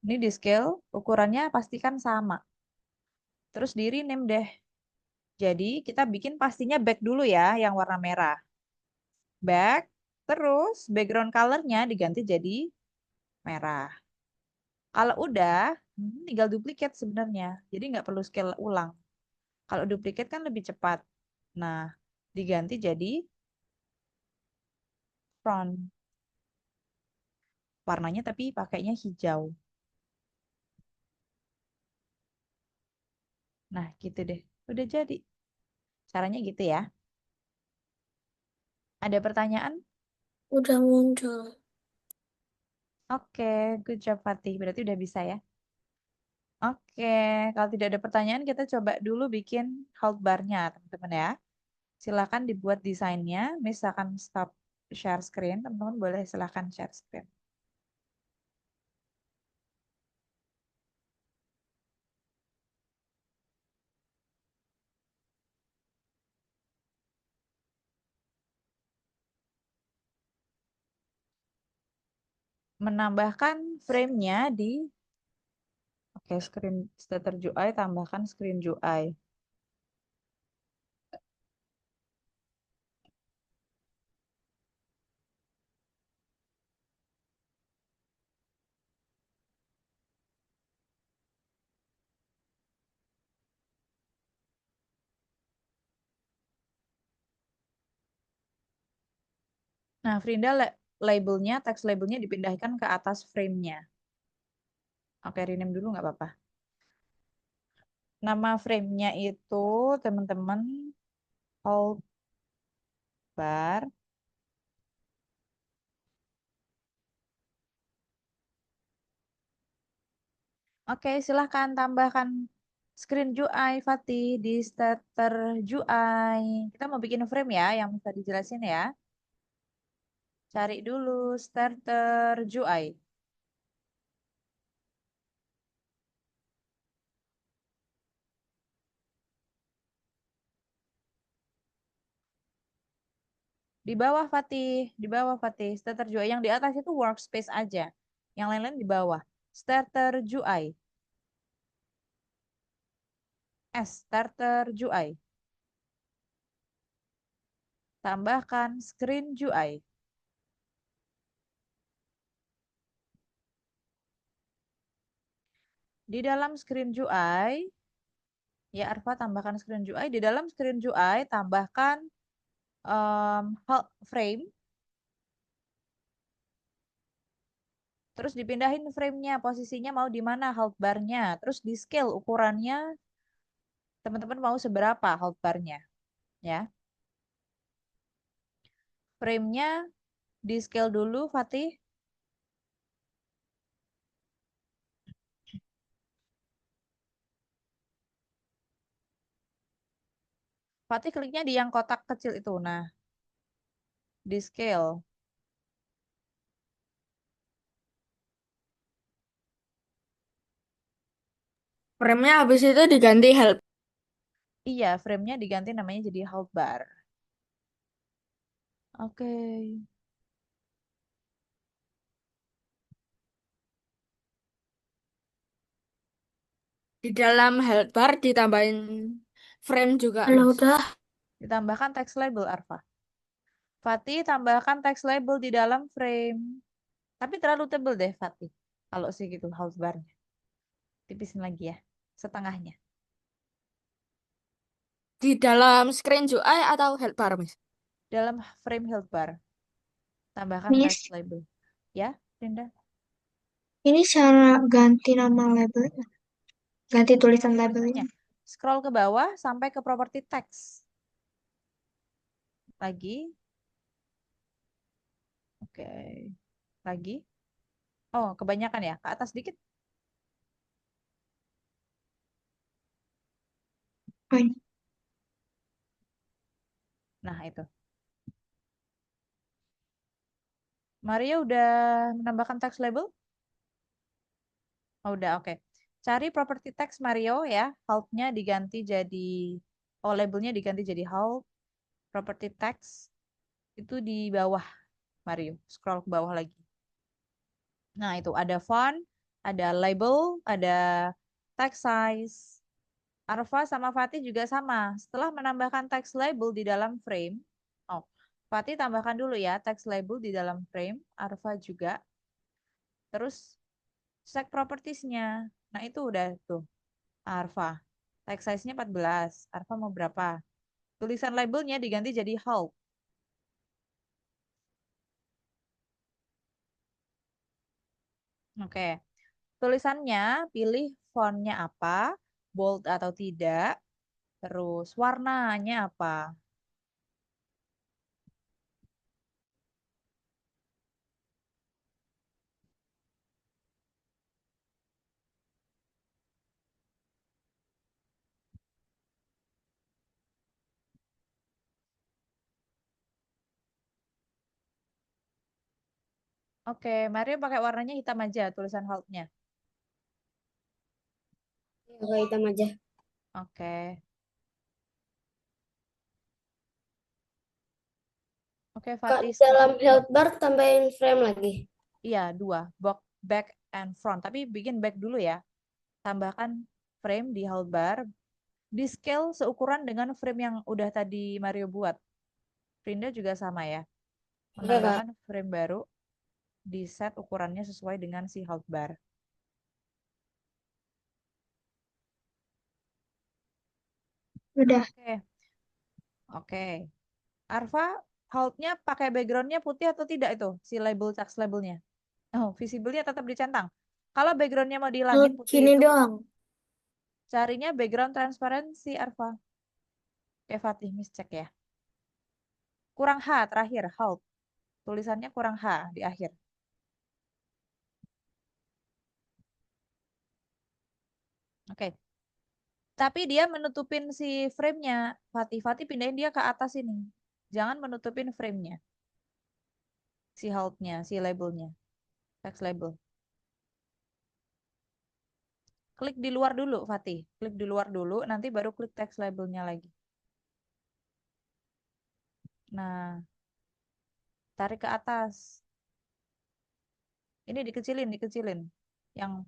Ini di scale, ukurannya pastikan sama. Terus di rename deh. Jadi, kita bikin pastinya back dulu ya, yang warna merah. Back, terus background color-nya diganti jadi merah. Kalau udah, tinggal duplicate sebenarnya. Jadi nggak perlu scale ulang. Kalau duplicate kan lebih cepat. Nah, diganti jadi front. Warnanya tapi pakainya hijau. Nah, gitu deh. Udah jadi. Caranya gitu ya. Ada pertanyaan? Udah muncul. Oke, good job Fatih. Berarti udah bisa ya. Oke, kalau tidak ada pertanyaan, kita coba dulu bikin hold bar-nya, teman-teman ya. Silakan dibuat desainnya. Misalkan stop share screen, teman-teman boleh silakan share screen. menambahkan frame-nya di screen starter UI, tambahkan screen UI. Nah, Frinda labelnya, teks labelnya dipindahkan ke atas frame-nya. Oke, rename dulu nggak apa-apa. Nama frame-nya itu, teman-teman, hold bar. Oke, silahkan tambahkan screen UI, Fatih, di starter UI. Kita mau bikin frame ya, yang bisa dijelasin ya. Cari dulu starter UI. Di bawah Fatih, di bawah Fatih. Starter UI yang di atas itu workspace aja. Yang lain-lain di bawah. Starter UI. Starter UI. Tambahkan screen UI. Di dalam screen UI, ya Arfa tambahkan screen UI. Di dalam screen UI, tambahkan frame. Terus dipindahin frame-nya, posisinya mau di mana hold bar-nya. Terus di scale ukurannya, teman-teman mau seberapa hold bar-nya. Ya. Frame-nya di scale dulu, Fatih. Fatih kliknya di yang kotak kecil itu. Nah, di scale. Frame-nya habis itu diganti help. Iya, frame-nya diganti namanya jadi hold bar. Oke. Di dalam help bar ditambahin frame juga, Kalau Mas. udah, Ditambahkan text label, Arfa. Fatih, tambahkan text label di dalam frame. Tapi terlalu tebel deh, Fatih. Kalau segitu hold bar-nya. Tipisin lagi ya. Setengahnya. Di dalam screen UI atau help bar, Mas? Dalam frame hold bar. Tambahkan text Miss, label. Ya, Linda? ini cara ganti nama labelnya, ganti tulisan labelnya. Tulisannya. Scroll ke bawah sampai ke property text. Lagi. Oke. Lagi. Oh, kebanyakan ya. Ke atas dikit. Oh, ini. Nah, itu. Maria udah menambahkan text label? Oh, udah, oke. Cari property text Mario ya. Hold-nya diganti jadi... Oh, labelnya diganti jadi hold. Property text. Itu di bawah, Mario. Scroll ke bawah lagi. Nah, itu ada font, ada label, ada text size. Arfa sama Fatih juga sama. Setelah menambahkan text label di dalam frame, oh, Fatih tambahkan dulu ya text label di dalam frame, Arfa juga. Terus set propertiesnya. Nah, itu udah tuh. Arfa. Text size-nya 14. Arfa mau berapa? Tulisan labelnya diganti jadi whole. Oke. Tulisannya pilih fontnya apa, bold atau tidak, terus warnanya apa. Oke, Mario pakai warnanya hitam aja tulisan hold-nya. agak hitam aja. Oke. Oke, Kak, Fatih di dalam scroll. help bar tambahin frame lagi. Iya, dua. Back and front. Tapi bikin back dulu ya. Tambahkan frame di hold bar. Di scale seukuran dengan frame yang udah tadi Mario buat. Prinda juga sama ya. Oke, Kak. Menambahkan frame baru. Di set ukurannya sesuai dengan si hold bar. Udah. Oke. Oke. Arfa, hold-nya pakai background-nya putih atau tidak itu? Si label, text labelnya. Oh, visible-nya tetap dicentang. Kalau background-nya mau dihilangin putih Gini itu, doang. carinya background transparansi, Arfa. Oke, Fatih, miss cek ya. Kurang H terakhir, hold. Tulisannya kurang H di akhir. Oke. Tapi dia menutupin si frame-nya, Fatih. Fatih pindahin dia ke atas ini. Jangan menutupin frame-nya. Si hold-nya, si labelnya. Text label. Klik di luar dulu, Fatih. Klik di luar dulu, nanti baru klik text labelnya lagi. Nah, tarik ke atas. Ini dikecilin, dikecilin. Yang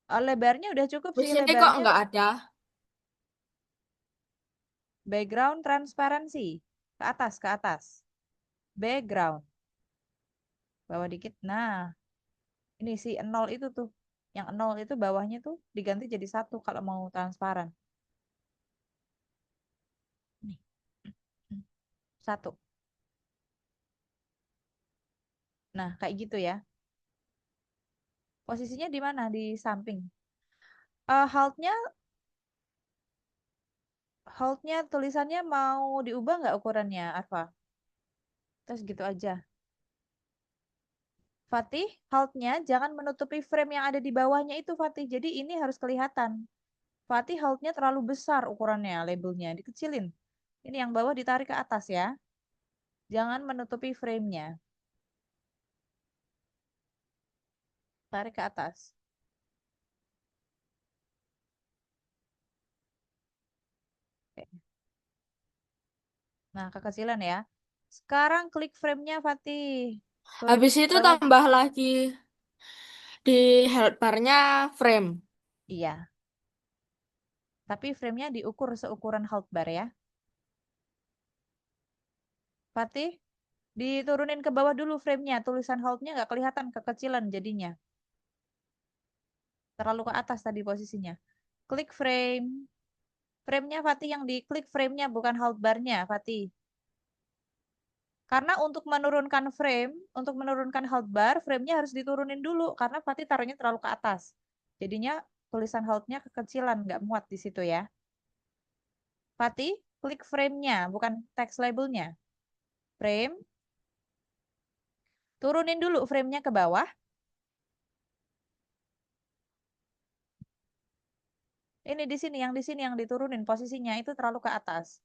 lebarnya udah cukup Di sih, sini kok lebarnya. nggak ada. Background transparansi. Ke atas, ke atas. Background. Bawah dikit. Nah, ini si nol itu tuh. Yang nol itu bawahnya tuh diganti jadi satu kalau mau transparan. Nih. Satu. Nah, kayak gitu ya. Posisinya di mana? Di samping. Hold-nya, hold-nya tulisannya mau diubah nggak ukurannya, Arfa? Terus gitu aja. Fatih, hold-nya jangan menutupi frame yang ada di bawahnya itu, Fatih. Jadi ini harus kelihatan. Fatih, hold-nya terlalu besar ukurannya, labelnya. Dikecilin. Ini yang bawah ditarik ke atas ya. Jangan menutupi frame-nya. Tarik ke atas. Oke. Nah, kekecilan ya. Sekarang klik frame-nya, Fatih. Klik Habis itu bawah. tambah lagi di health bar-nya frame. Iya. Tapi frame-nya diukur seukuran hold bar ya. Fatih, diturunin ke bawah dulu frame-nya. Tulisan hold-nya nggak kelihatan, kekecilan jadinya. Terlalu ke atas tadi posisinya. Klik frame. Frame-nya Fatih yang diklik frame-nya, bukan hold bar-nya, Fatih. Karena untuk menurunkan hold bar, frame-nya harus diturunin dulu. Karena Fatih taruhnya terlalu ke atas. Jadinya tulisan hold-nya kekecilan, nggak muat di situ ya. Fatih, klik frame-nya, bukan text label-nya. Frame, turunin dulu frame-nya ke bawah. Ini di sini, yang diturunin posisinya itu terlalu ke atas.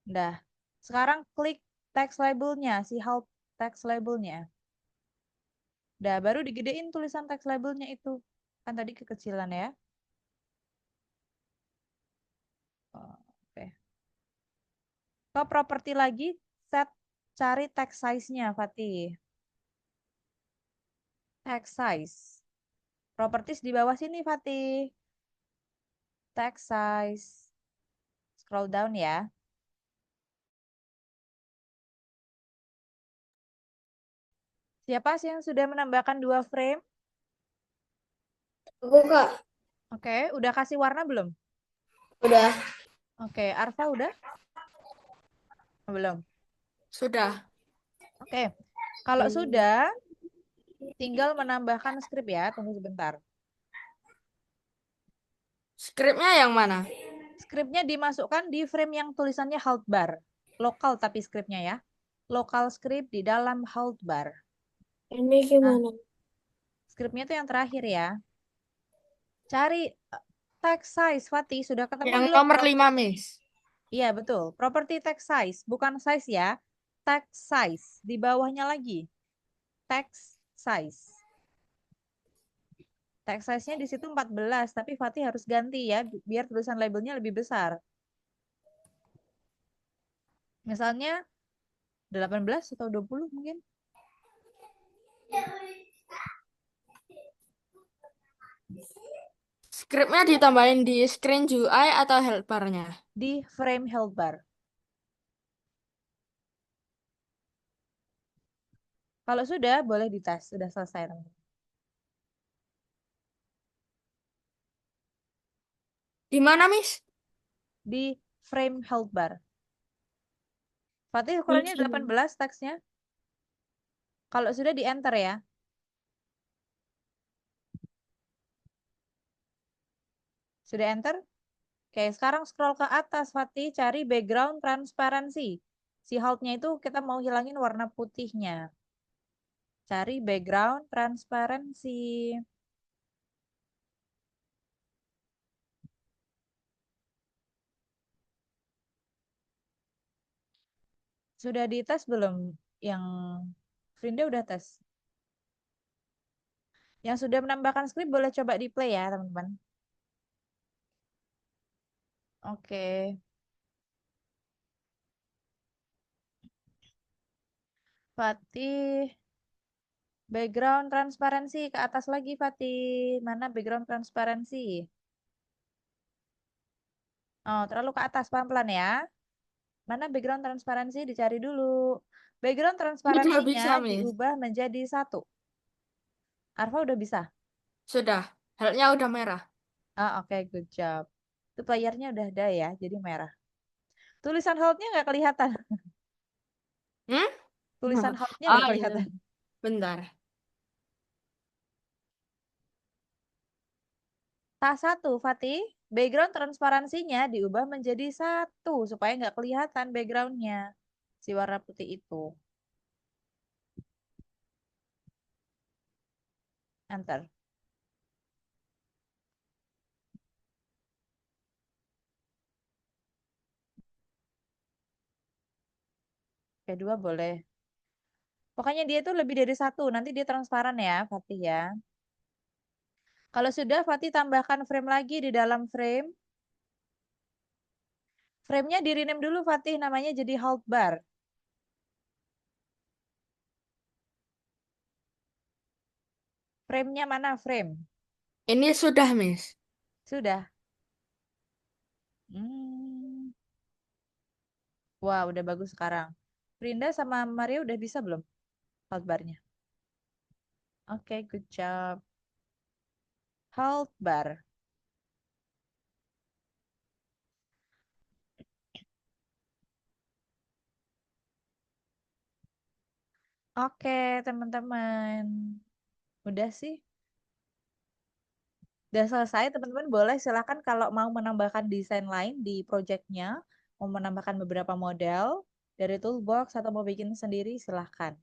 Dah. Sekarang klik text label-nya, si hold text label-nya. Dah, baru digedein tulisan text label-nya itu. Kan tadi kekecilan ya. Oh, oke. Ke properti lagi, set cari text size-nya, Fatih. Text size. Properties di bawah sini, Fatih. Text size. Scroll down ya. Siapa sih yang sudah menambahkan 2 frame? Aku, Kak. Oke, udah kasih warna belum? Udah. Oke, Arfa udah? Belum. Sudah. Oke, kalau sudah, tinggal menambahkan script ya. Tunggu sebentar. Skripnya yang mana? Scriptnya dimasukkan di frame yang tulisannya hold bar. Lokal tapi scriptnya ya. Lokal script di dalam hold bar. Ini Nah, gimana? scriptnya itu yang terakhir ya. Cari text size, Fatih. Sudah ketemu Yang belum? nomor 5, Miss. Iya, betul. Property text size. Bukan size ya. Text size. Di bawahnya lagi. Text size. Text size-nya di situ 14, tapi Fatih harus ganti ya, biar tulisan labelnya lebih besar. Misalnya 18 atau 20 mungkin. Scriptnya ditambahin di screen UI atau helpernya? Di frame health bar. Kalau sudah, boleh dites. Sudah selesai, teman-teman. Di mana, Miss? Di frame health bar. Fatih, Ini ukurannya sih. 18 teksnya. Kalau sudah di enter ya. Sudah enter? Oke, sekarang scroll ke atas, Fatih. Cari background transparansi. Si health-nya itu kita mau hilangin warna putihnya. Cari background transparansi. Sudah dites belum? Yang Frinda udah tes. Yang sudah menambahkan script boleh coba di play ya, teman-teman. Oke. Fatih. Background transparansi ke atas lagi, Fatih. Mana background transparansi? Oh, terlalu ke atas pelan-pelan ya. Mana background transparansi dicari dulu. Background Sudah transparansinya bisa, Miss. diubah menjadi 1. Arfa udah bisa. Sudah. Helpnya udah merah. Ah, oke, good job. Itu playernya udah ada ya, jadi merah. Tulisan hold-nya nggak kelihatan. Hmm? Tulisan hold-nya Oh nggak iya, kelihatan. bentar. Tak 1, Fatih. Background transparansinya diubah menjadi 1 supaya nggak kelihatan backgroundnya si warna putih itu. Enter. Kedua boleh. Pokoknya dia tuh lebih dari 1. Nanti dia transparan ya, Fatih ya. Kalau sudah, Fatih tambahkan frame lagi di dalam frame. Frame-nya di rename dulu, Fatih. Namanya jadi hold bar. Frame-nya mana frame? Ini sudah, Miss. Sudah. Hmm. Wah, udah bagus sekarang. Rinda sama Mario udah bisa belum hold bar-nya? Oke, good job. Hold bar. Oke, teman-teman. Udah sih. Udah selesai, teman-teman. Boleh silakan kalau mau menambahkan desain lain di projectnya, mau menambahkan beberapa model dari toolbox atau mau bikin sendiri, silahkan.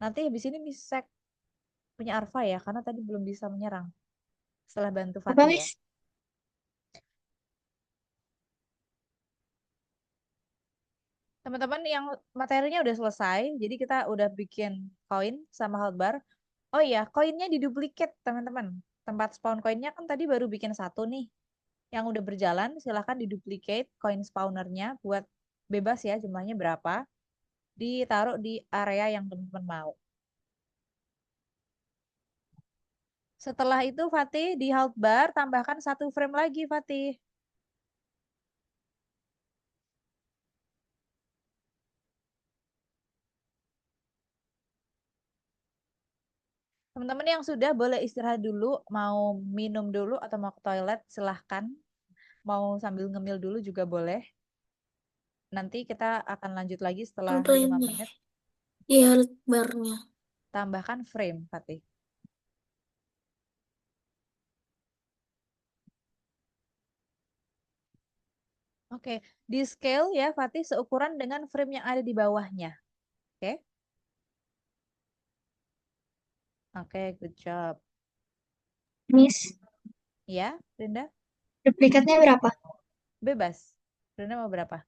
Nanti habis ini bisa punya Arfa ya, karena tadi belum bisa menyerang. Setelah bantu Apa, Fatih ya. Miss? Teman-teman yang materinya udah selesai, jadi kita udah bikin koin sama hotbar. Oh iya, koinnya diduplikat teman-teman. Tempat spawn koinnya kan tadi baru bikin 1 nih. Yang udah berjalan silahkan diduplicate koin spawnernya buat bebas ya jumlahnya berapa. Ditaruh di area yang teman-teman mau. Setelah itu Fatih di hotbar tambahkan 1 frame lagi Fatih. Teman-teman yang sudah boleh istirahat dulu, mau minum dulu atau mau ke toilet, silahkan. Mau sambil ngemil dulu juga boleh. Nanti kita akan lanjut lagi setelah Untuk 5 ini. menit. Di health bar-nya. Tambahkan frame, Fatih. Oke, di scale ya, Fatih, seukuran dengan frame yang ada di bawahnya. Oke, oke, good job. Miss, Ya, Rinda, duplikatnya berapa? bebas. Rinda mau berapa?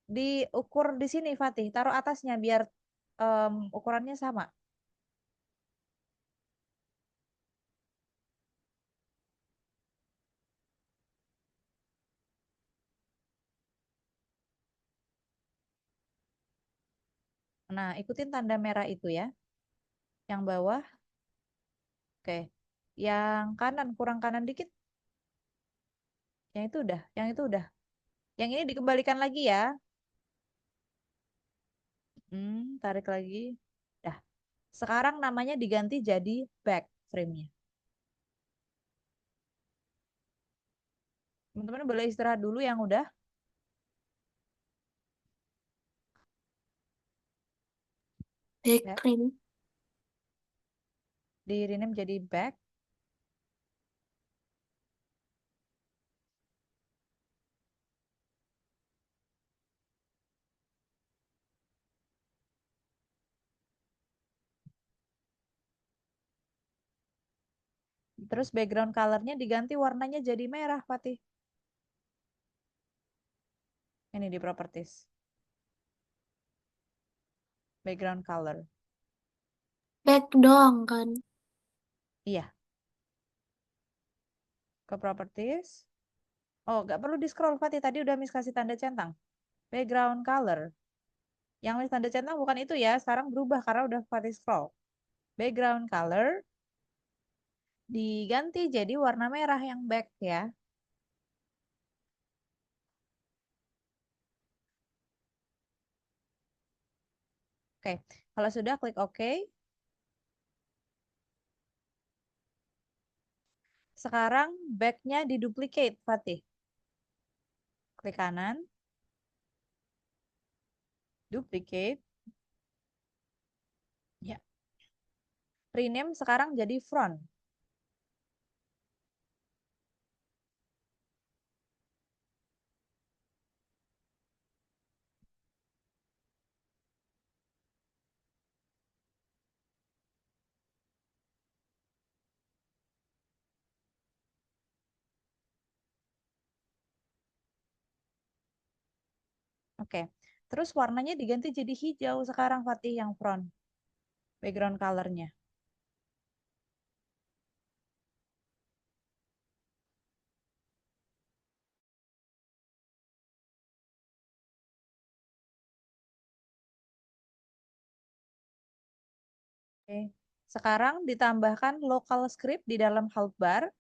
Diukur di sini, Fatih. Taruh atasnya biar ukurannya sama. Nah, ikutin tanda merah itu ya. Yang bawah, oke. Yang kanan, kurang kanan dikit. Yang itu udah, yang itu udah. Yang ini dikembalikan lagi ya. Tarik lagi. Dah. Sekarang namanya diganti jadi back frame-nya. Teman-teman boleh istirahat dulu yang udah. Ya. Backprint. Di rename jadi back. Terus background color-nya diganti warnanya jadi merah, Fatih. Ini di properties. Background color. Back doang kan. Iya, ke properties. Oh, nggak perlu di scroll, Fatih. Tadi udah Miss kasih tanda centang. Background color. Yang Miss tanda centang bukan itu ya. Sekarang berubah karena udah Fatih scroll. Background color diganti jadi warna merah yang back ya. Oke, kalau sudah klik OK. Sekarang back-nya diduplicate, Fatih. Klik kanan, duplicate. Ya. Rename sekarang jadi front. Oke. Terus warnanya diganti jadi hijau sekarang, Fatih, yang front. Background color-nya. Oke. Sekarang ditambahkan local script di dalam help bar.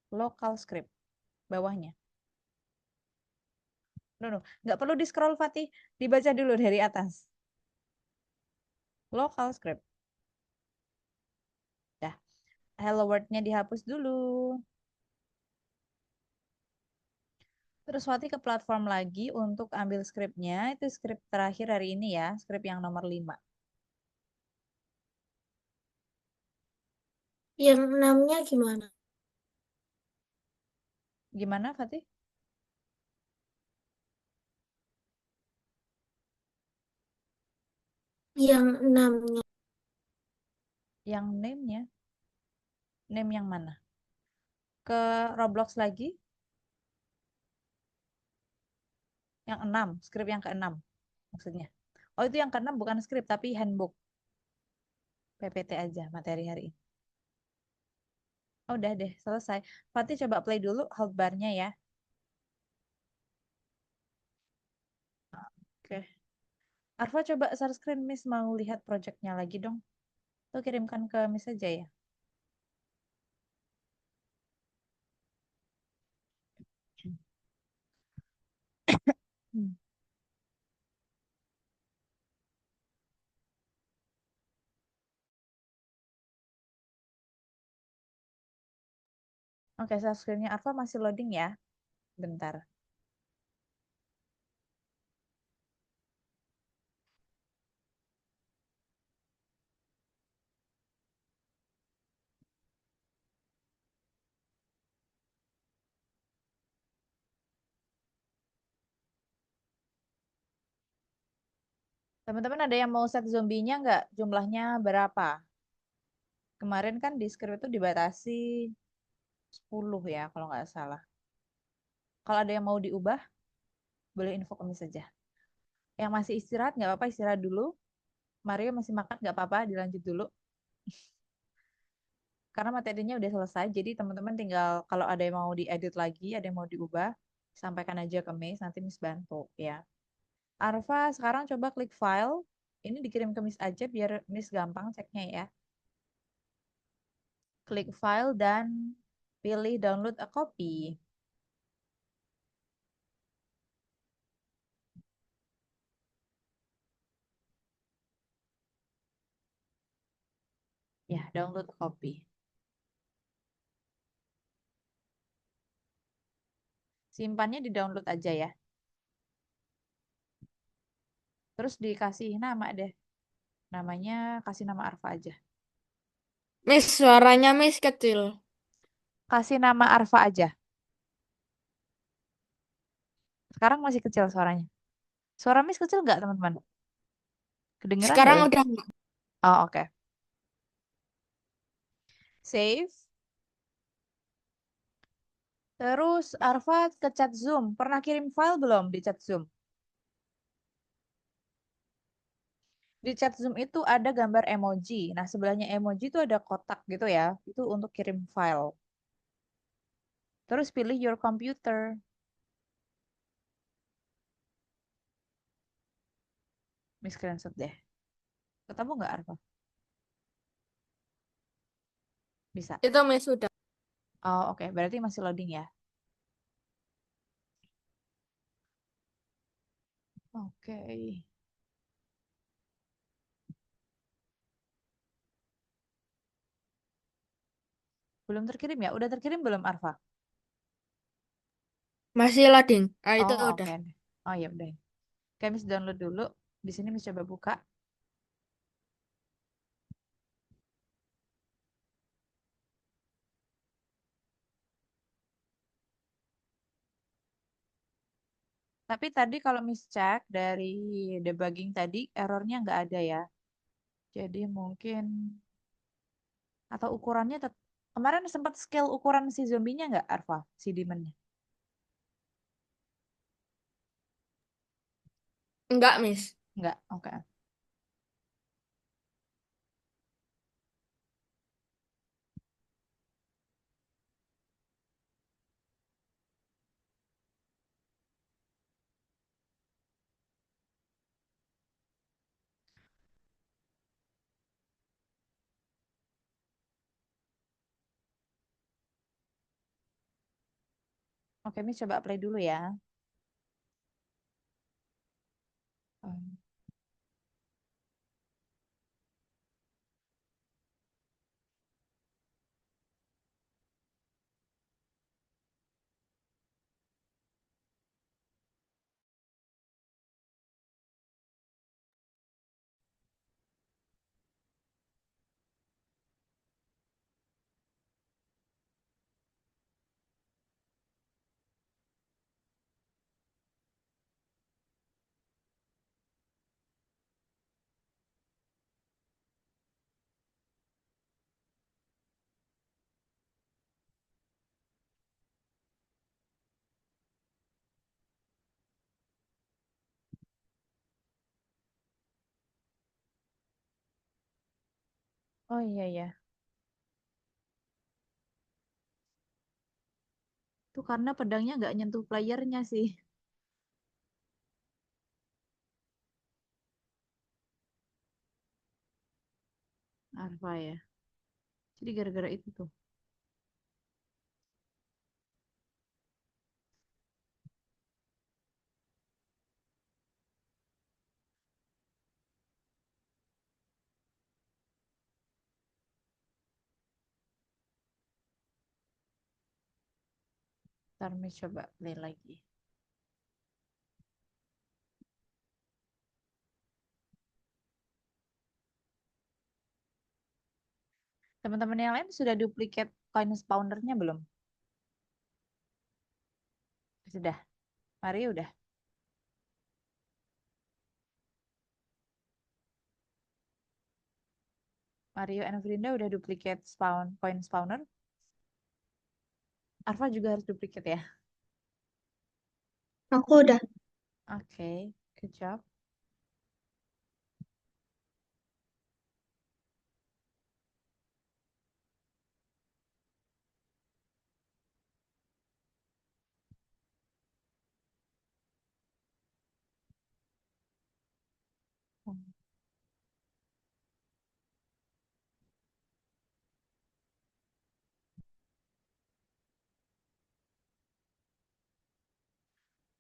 Local script. Bawahnya. No. Nggak perlu di scroll, Fatih. Dibaca dulu dari atas. Local script. Dah. Hello World-nya dihapus dulu. Terus Fatih ke platform lagi untuk ambil skripnya. Itu skrip terakhir hari ini ya. Skrip yang nomor 5. Yang 6-nya gimana? Gimana, Fatih? Yang 6-nya. Yang name-nya. Name yang mana? Ke Roblox lagi. Yang 6. Skrip yang ke-6 maksudnya. Oh, itu yang ke-6 bukan skrip, tapi handbook. PPT aja, materi hari ini. Oh, udah deh, selesai. Fatih coba play dulu health bar-nya ya. Oke. Arfa coba share screen, Miss mau lihat projectnya lagi dong. Tuh kirimkan ke Miss aja ya. Hmm. Oke, share screen-nya Arfa masih loading ya. Bentar. Teman-teman ada yang mau set zombinya nggak? Jumlahnya berapa? Kemarin kan di script itu dibatasi 10 ya, kalau nggak salah. Kalau ada yang mau diubah, boleh info kami saja. Yang masih istirahat, nggak apa-apa istirahat dulu. Mario masih makan, nggak apa-apa, dilanjut dulu. karena materinya udah selesai. Jadi teman-teman tinggal kalau ada yang mau diedit lagi, ada yang mau diubah, sampaikan aja ke Miss, nanti Miss bantu ya. Arfa sekarang coba klik file. Ini dikirim ke Miss aja biar Miss gampang ceknya ya. Klik file dan pilih download a copy. Ya, download copy. Simpannya di download aja ya. Terus dikasih nama deh. Namanya kasih nama Arfa aja. Miss, suaranya Miss kecil. Kasih nama Arfa aja. Sekarang masih kecil suaranya. Suara Miss kecil nggak teman-teman? Kedengeran nggak Sekarang ya? udah nggak. Oh, oke. Save. Terus Arfa ke chat Zoom. Pernah kirim file belum di chat Zoom? Di chat Zoom itu ada gambar emoji. Nah, sebelahnya emoji itu ada kotak gitu ya. Itu untuk kirim file. Terus pilih your computer. Miss screenshot deh. Ketemu nggak Arfa? Bisa. Itu Miss sudah. Oh, oke. Berarti masih loading ya. Oke. Belum terkirim ya? Udah terkirim belum Arfa? Masih loading. Ah, itu Oh, udah. oke. Oh, ya udah. Oke, Miss download dulu. Di sini Miss coba buka. Tapi tadi kalau Miss cek dari debugging tadi, errornya nggak ada ya. Jadi mungkin, atau ukurannya kemarin sempat scale ukuran si zombinya nggak, Arfa? Si demonnya? Enggak, Miss. Nggak, oke. Oke, Miss coba play dulu ya. Hmm. Oh iya ya. Itu karena pedangnya nggak nyentuh playernya sih, Arfa ya. Jadi gara-gara itu tuh. Ntar Miss coba play lagi. Teman-teman yang lain sudah duplicate coin spawnernya belum? Sudah. Mario udah. Mario and Vrinda udah duplicate coin spawner. Arfa juga harus duplicate ya. Aku udah. Oke, good job.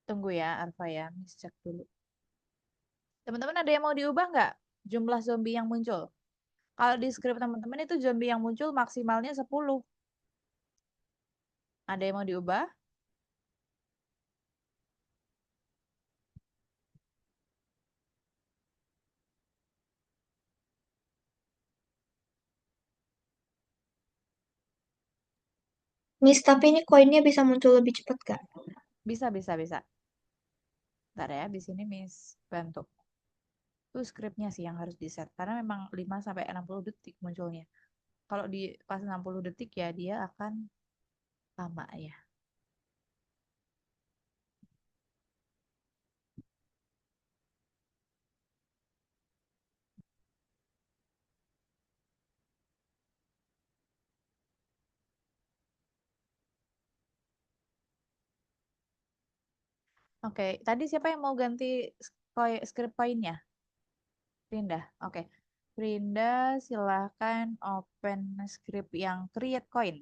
Tunggu ya, Arfa ya. Miss cek dulu. Teman-teman ada yang mau diubah nggak? Jumlah zombie yang muncul. Kalau di script teman-teman itu zombie yang muncul maksimalnya 10. Ada yang mau diubah? Miss, tapi ini koinnya bisa muncul lebih cepat gak? Bisa, bisa, bisa. Ntar ya, di sini Miss bantu. Itu scriptnya sih yang harus di-set. Karena memang 5 sampai 60 detik munculnya. Kalau di pas 60 detik ya dia akan lama ya. Oke, tadi siapa yang mau ganti script poinnya? Rinda. Oke. Rinda, silahkan open script yang create coin.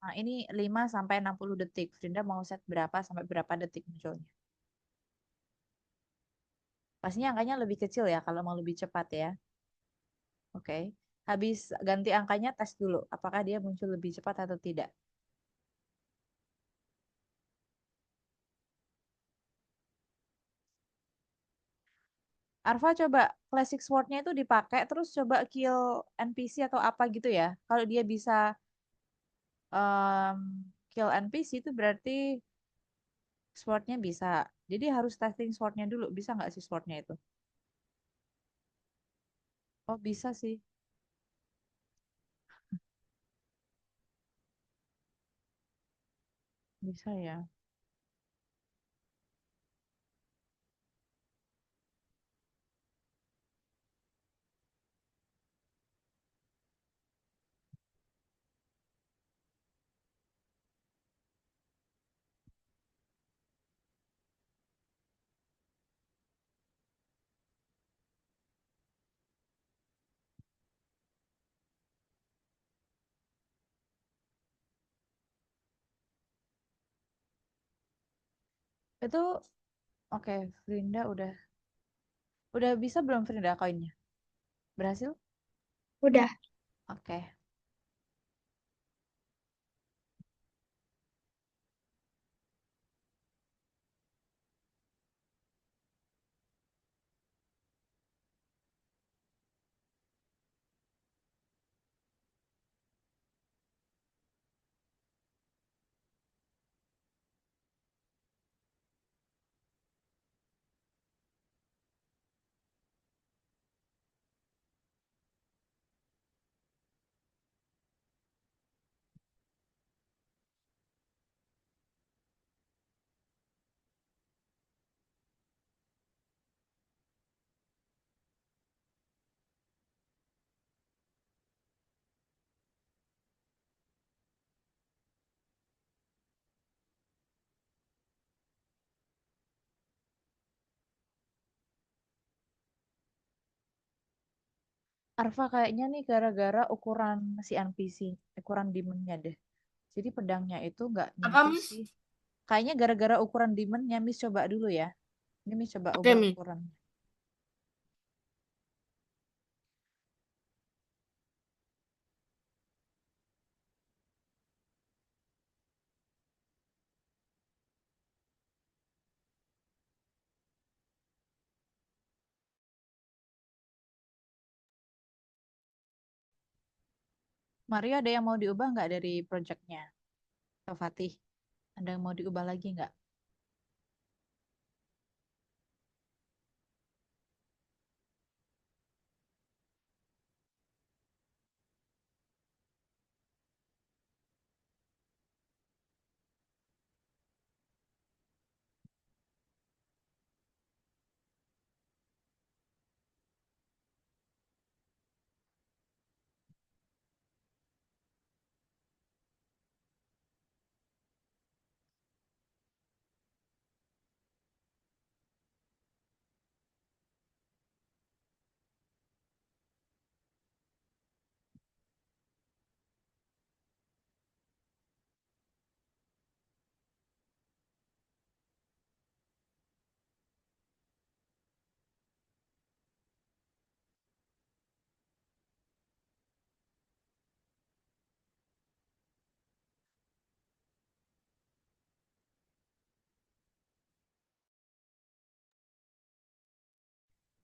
Nah, ini 5 sampai 60 detik. Rinda mau set berapa sampai berapa detik munculnya? Pastinya angkanya lebih kecil ya kalau mau lebih cepat ya. Oke. Habis ganti angkanya tes dulu apakah dia muncul lebih cepat atau tidak. Arfa coba Classic Sword-nya itu dipakai terus coba kill NPC atau apa gitu ya. Kalau dia bisa em, kill NPC itu berarti sword-nya bisa. Jadi harus testing sword-nya dulu. Bisa nggak sih sword-nya itu? Oh bisa sih. Bisa ya. Itu oke, Frinda udah bisa belum Frinda koinnya? Berhasil? Udah. Oke. Arfa kayaknya nih gara-gara ukuran si NPC, ukuran demon-nya deh. Jadi pedangnya itu nggak Apa, nyentuh Miss? sih. Kayaknya gara-gara ukuran demon-nya, Miss coba dulu ya. Ini Miss coba Oke, ubah Miss. ukuran. Mario ada yang mau diubah nggak dari projectnya? Atau Fatih, ada yang mau diubah lagi nggak?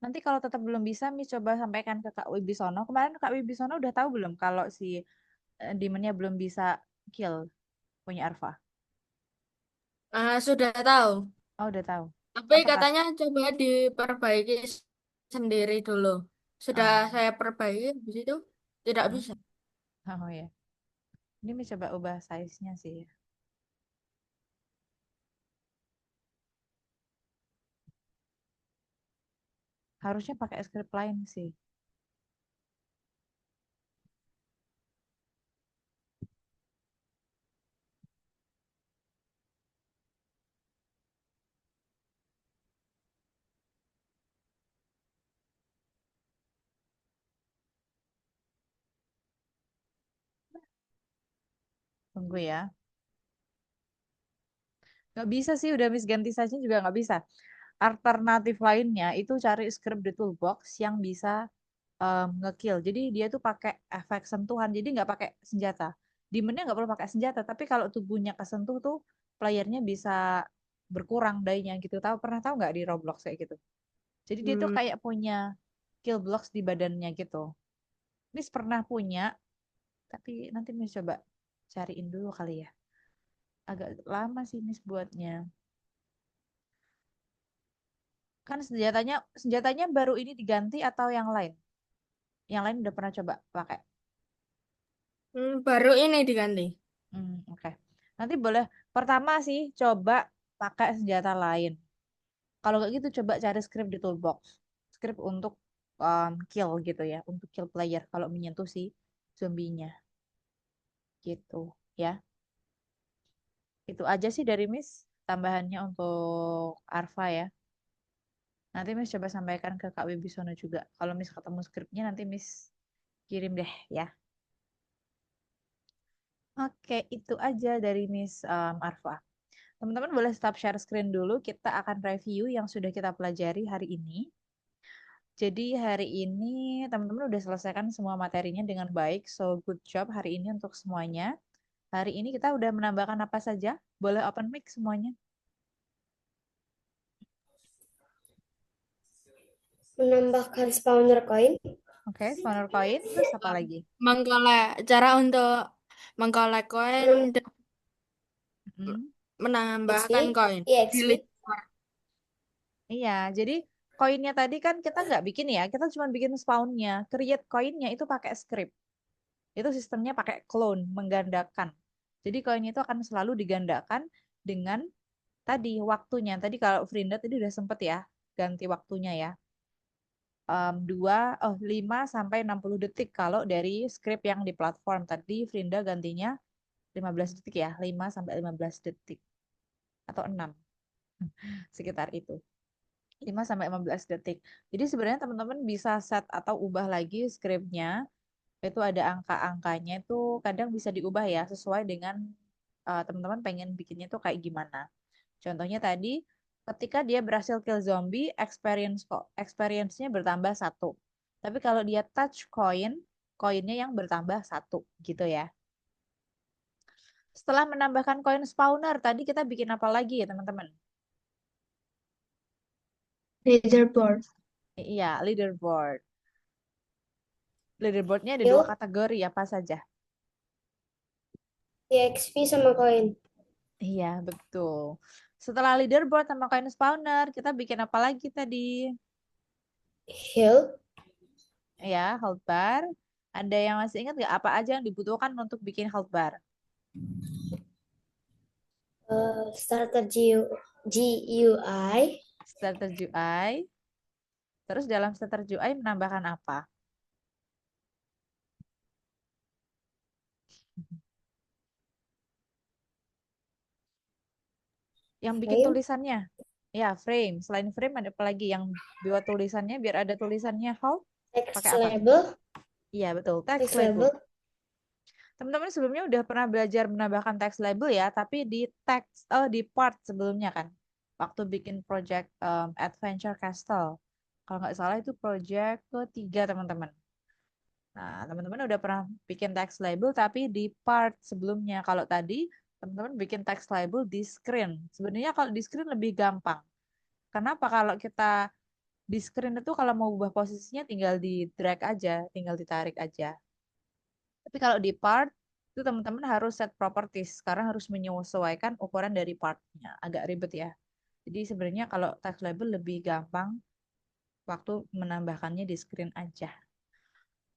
Nanti kalau tetap belum bisa, Miss coba sampaikan ke Kak Wibisono. Kemarin Kak Wibisono udah tahu belum kalau si Demonnya belum bisa kill punya Arfa? Sudah tahu. Oh, udah tahu. Tapi Apa kata? katanya coba diperbaiki sendiri dulu. Sudah Ah, saya perbaiki, habis itu tidak ah. bisa. Oh ya. Ini Miss coba ubah size-nya sih. Harusnya pakai script lain sih. Tunggu ya. Nggak bisa sih, udah Miss ganti size-nya juga nggak bisa. Alternatif lainnya itu cari script di toolbox yang bisa ngekill. Jadi dia tuh pakai efek sentuhan, jadi nggak pakai senjata. Demonnya nggak perlu pakai senjata, tapi kalau tubuhnya kesentuh tuh playernya bisa berkurang dainya gitu. Pernah tahu nggak di Roblox kayak gitu? Jadi dia tuh Hmm. kayak punya kill blocks di badannya gitu. Miss pernah punya, tapi nanti Miss coba cariin dulu kali ya. Agak lama sih Miss buatnya. Kan senjatanya senjatanya baru ini diganti atau yang lain? Yang lain udah pernah coba pakai. Baru ini diganti. Oke. Nanti boleh pertama sih coba pakai senjata lain. Kalau kayak gitu coba cari script di toolbox. Script untuk kill gitu ya, untuk kill player kalau menyentuh si zombinya gitu ya. Itu aja sih dari Miss tambahannya untuk Arfa ya. Nanti Miss coba sampaikan ke Kak Wibisono juga. Kalau Miss ketemu skripnya nanti Miss kirim deh ya. Oke, itu aja dari Miss Arfa. Teman-teman boleh stop share screen dulu. Kita akan review yang sudah kita pelajari hari ini. Jadi hari ini teman-teman udah selesaikan semua materinya dengan baik. So good job hari ini untuk semuanya. Hari ini kita udah menambahkan apa saja? Boleh open mic semuanya. Menambahkan spawner koin. Oke, spawner koin. Terus apa lagi? Cara untuk mengkolek koin Menam- dan Hmm. menambahkan XP, koin. EXP. Delete. Iya, jadi koinnya tadi kan kita nggak bikin ya, kita cuma bikin spawnnya. Create koinnya itu pakai script. Itu sistemnya pakai clone, menggandakan. Jadi koin itu akan selalu digandakan dengan tadi waktunya. Tadi kalau Frinda tadi udah sempet ya ganti waktunya ya. 5 sampai 60 detik kalau dari script yang di platform. Tadi Frinda gantinya 15 detik ya, 5 sampai 15 detik atau 6 sekitar itu. 5 sampai 15 detik. Jadi sebenarnya teman-teman bisa set atau ubah lagi scriptnya. Itu ada angka-angkanya itu kadang bisa diubah ya sesuai dengan teman-teman pengen bikinnya tuh kayak gimana. Contohnya tadi ketika dia berhasil kill zombie, experience-nya bertambah 1. Tapi kalau dia touch coin, koinnya yang bertambah 1 gitu ya. Setelah menambahkan koin spawner, tadi kita bikin apa lagi ya teman-teman? Leaderboard. Iya, leaderboard. Leaderboardnya ada 2 Skill, kategori apa saja? EXP sama koin. Iya, betul. Setelah leaderboard sama koin spawner, kita bikin apa lagi tadi? Heal, Ya, health bar. Ada yang masih ingat nggak apa aja yang dibutuhkan untuk bikin health bar? starter GUI, Starter UI. Terus dalam starter UI menambahkan apa? Yang bikin frame, tulisannya. Ya, frame. Selain frame ada apa lagi yang buat tulisannya biar ada tulisannya health? text Pakai apa? label, Iya, betul. Text text label. label, Teman-teman sebelumnya udah pernah belajar menambahkan text label ya, tapi di part sebelumnya kan. Waktu bikin project Adventure Castle. Kalau nggak salah itu project ketiga teman-teman. Nah, teman-teman udah pernah bikin text label tapi di part sebelumnya. Kalau tadi teman-teman bikin text label di screen. Sebenarnya kalau di screen lebih gampang. Kenapa kalau kita Di screen itu kalau mau ubah posisinya tinggal di drag aja, tinggal ditarik aja. Tapi kalau di part itu teman-teman harus set properties karena harus menyesuaikan ukuran dari partnya. Agak ribet ya. Jadi sebenarnya kalau text label lebih gampang waktu menambahkannya di screen aja.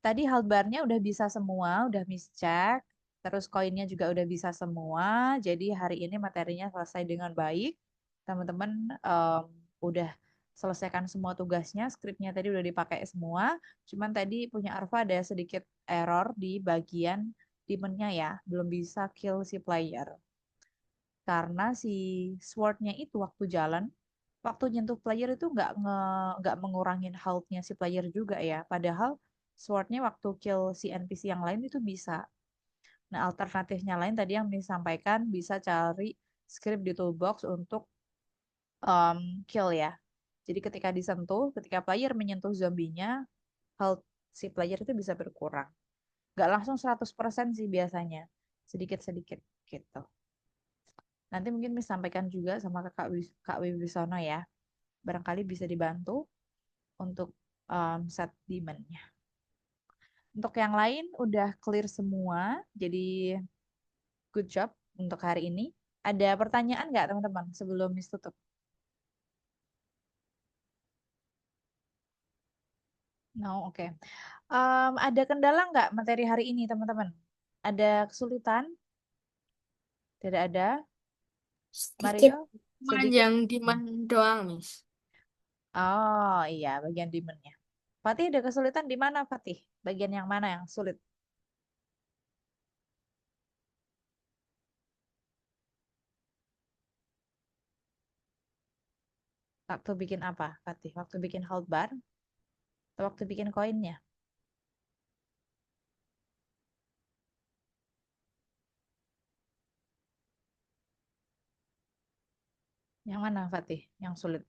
Tadi hardbarnya udah bisa semua, udah miss check. Terus koinnya juga udah bisa semua. Jadi hari ini materinya selesai dengan baik. Teman-teman udah selesaikan semua tugasnya. Skripnya tadi udah dipakai semua. Cuman tadi punya Arfa ada sedikit error di bagian demonnya ya. Belum bisa kill si player. Karena si swordnya itu waktu jalan, waktu nyentuh player itu nggak mengurangin health-nya si player juga ya. Padahal swordnya waktu kill si NPC yang lain itu bisa. Nah, alternatifnya lain tadi yang disampaikan bisa cari script di toolbox untuk kill ya. Jadi ketika disentuh, ketika player menyentuh zombinya, health si player itu bisa berkurang. Nggak langsung 100% sih biasanya. Sedikit-sedikit gitu. Nanti mungkin disampaikan juga sama Kak Wibisono ya. Barangkali bisa dibantu untuk set demand-nya. Untuk yang lain udah clear semua, jadi good job untuk hari ini. Ada pertanyaan nggak teman-teman sebelum Miss tutup? No, oke. Ada kendala nggak materi hari ini teman-teman? Ada kesulitan? Tidak ada? Sedikit. Mario? Sedikit? Yang demand doang, Miss. Oh iya, bagian demand-nya. Fatih ada kesulitan di mana Fatih? Bagian yang mana yang sulit? Waktu bikin apa, Fatih? Waktu bikin hold bar atau waktu bikin koinnya? Yang mana, Fatih? Yang sulit?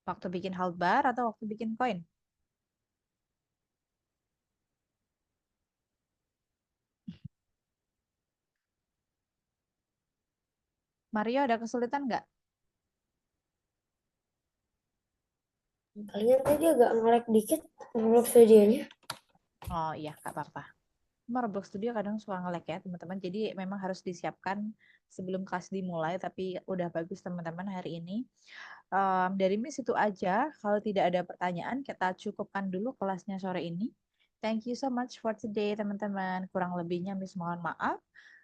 Waktu bikin hold bar atau waktu bikin koin? Mario ada kesulitan nggak? Palingan tadi agak nge-lag dikit nge-upload videonya. Oh iya, nggak apa-apa. Cuma Roblox Studio kadang suka nge-lag ya, teman-teman. Jadi memang harus disiapkan sebelum kelas dimulai, tapi udah bagus teman-teman hari ini. Dari Miss itu aja. Kalau tidak ada pertanyaan, kita cukupkan dulu kelasnya sore ini. Thank you so much for today, teman-teman. Kurang lebihnya Miss mohon maaf.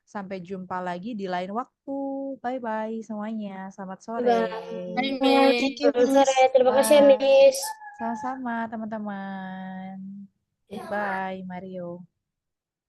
Sampai jumpa lagi di lain waktu. Bye-bye semuanya. Selamat sore. Hai, Thank Miss. you, Selamat Miss. sore. Terima kasih ya, Bye. Miss. Sama-sama, teman-teman. Bye, Mario.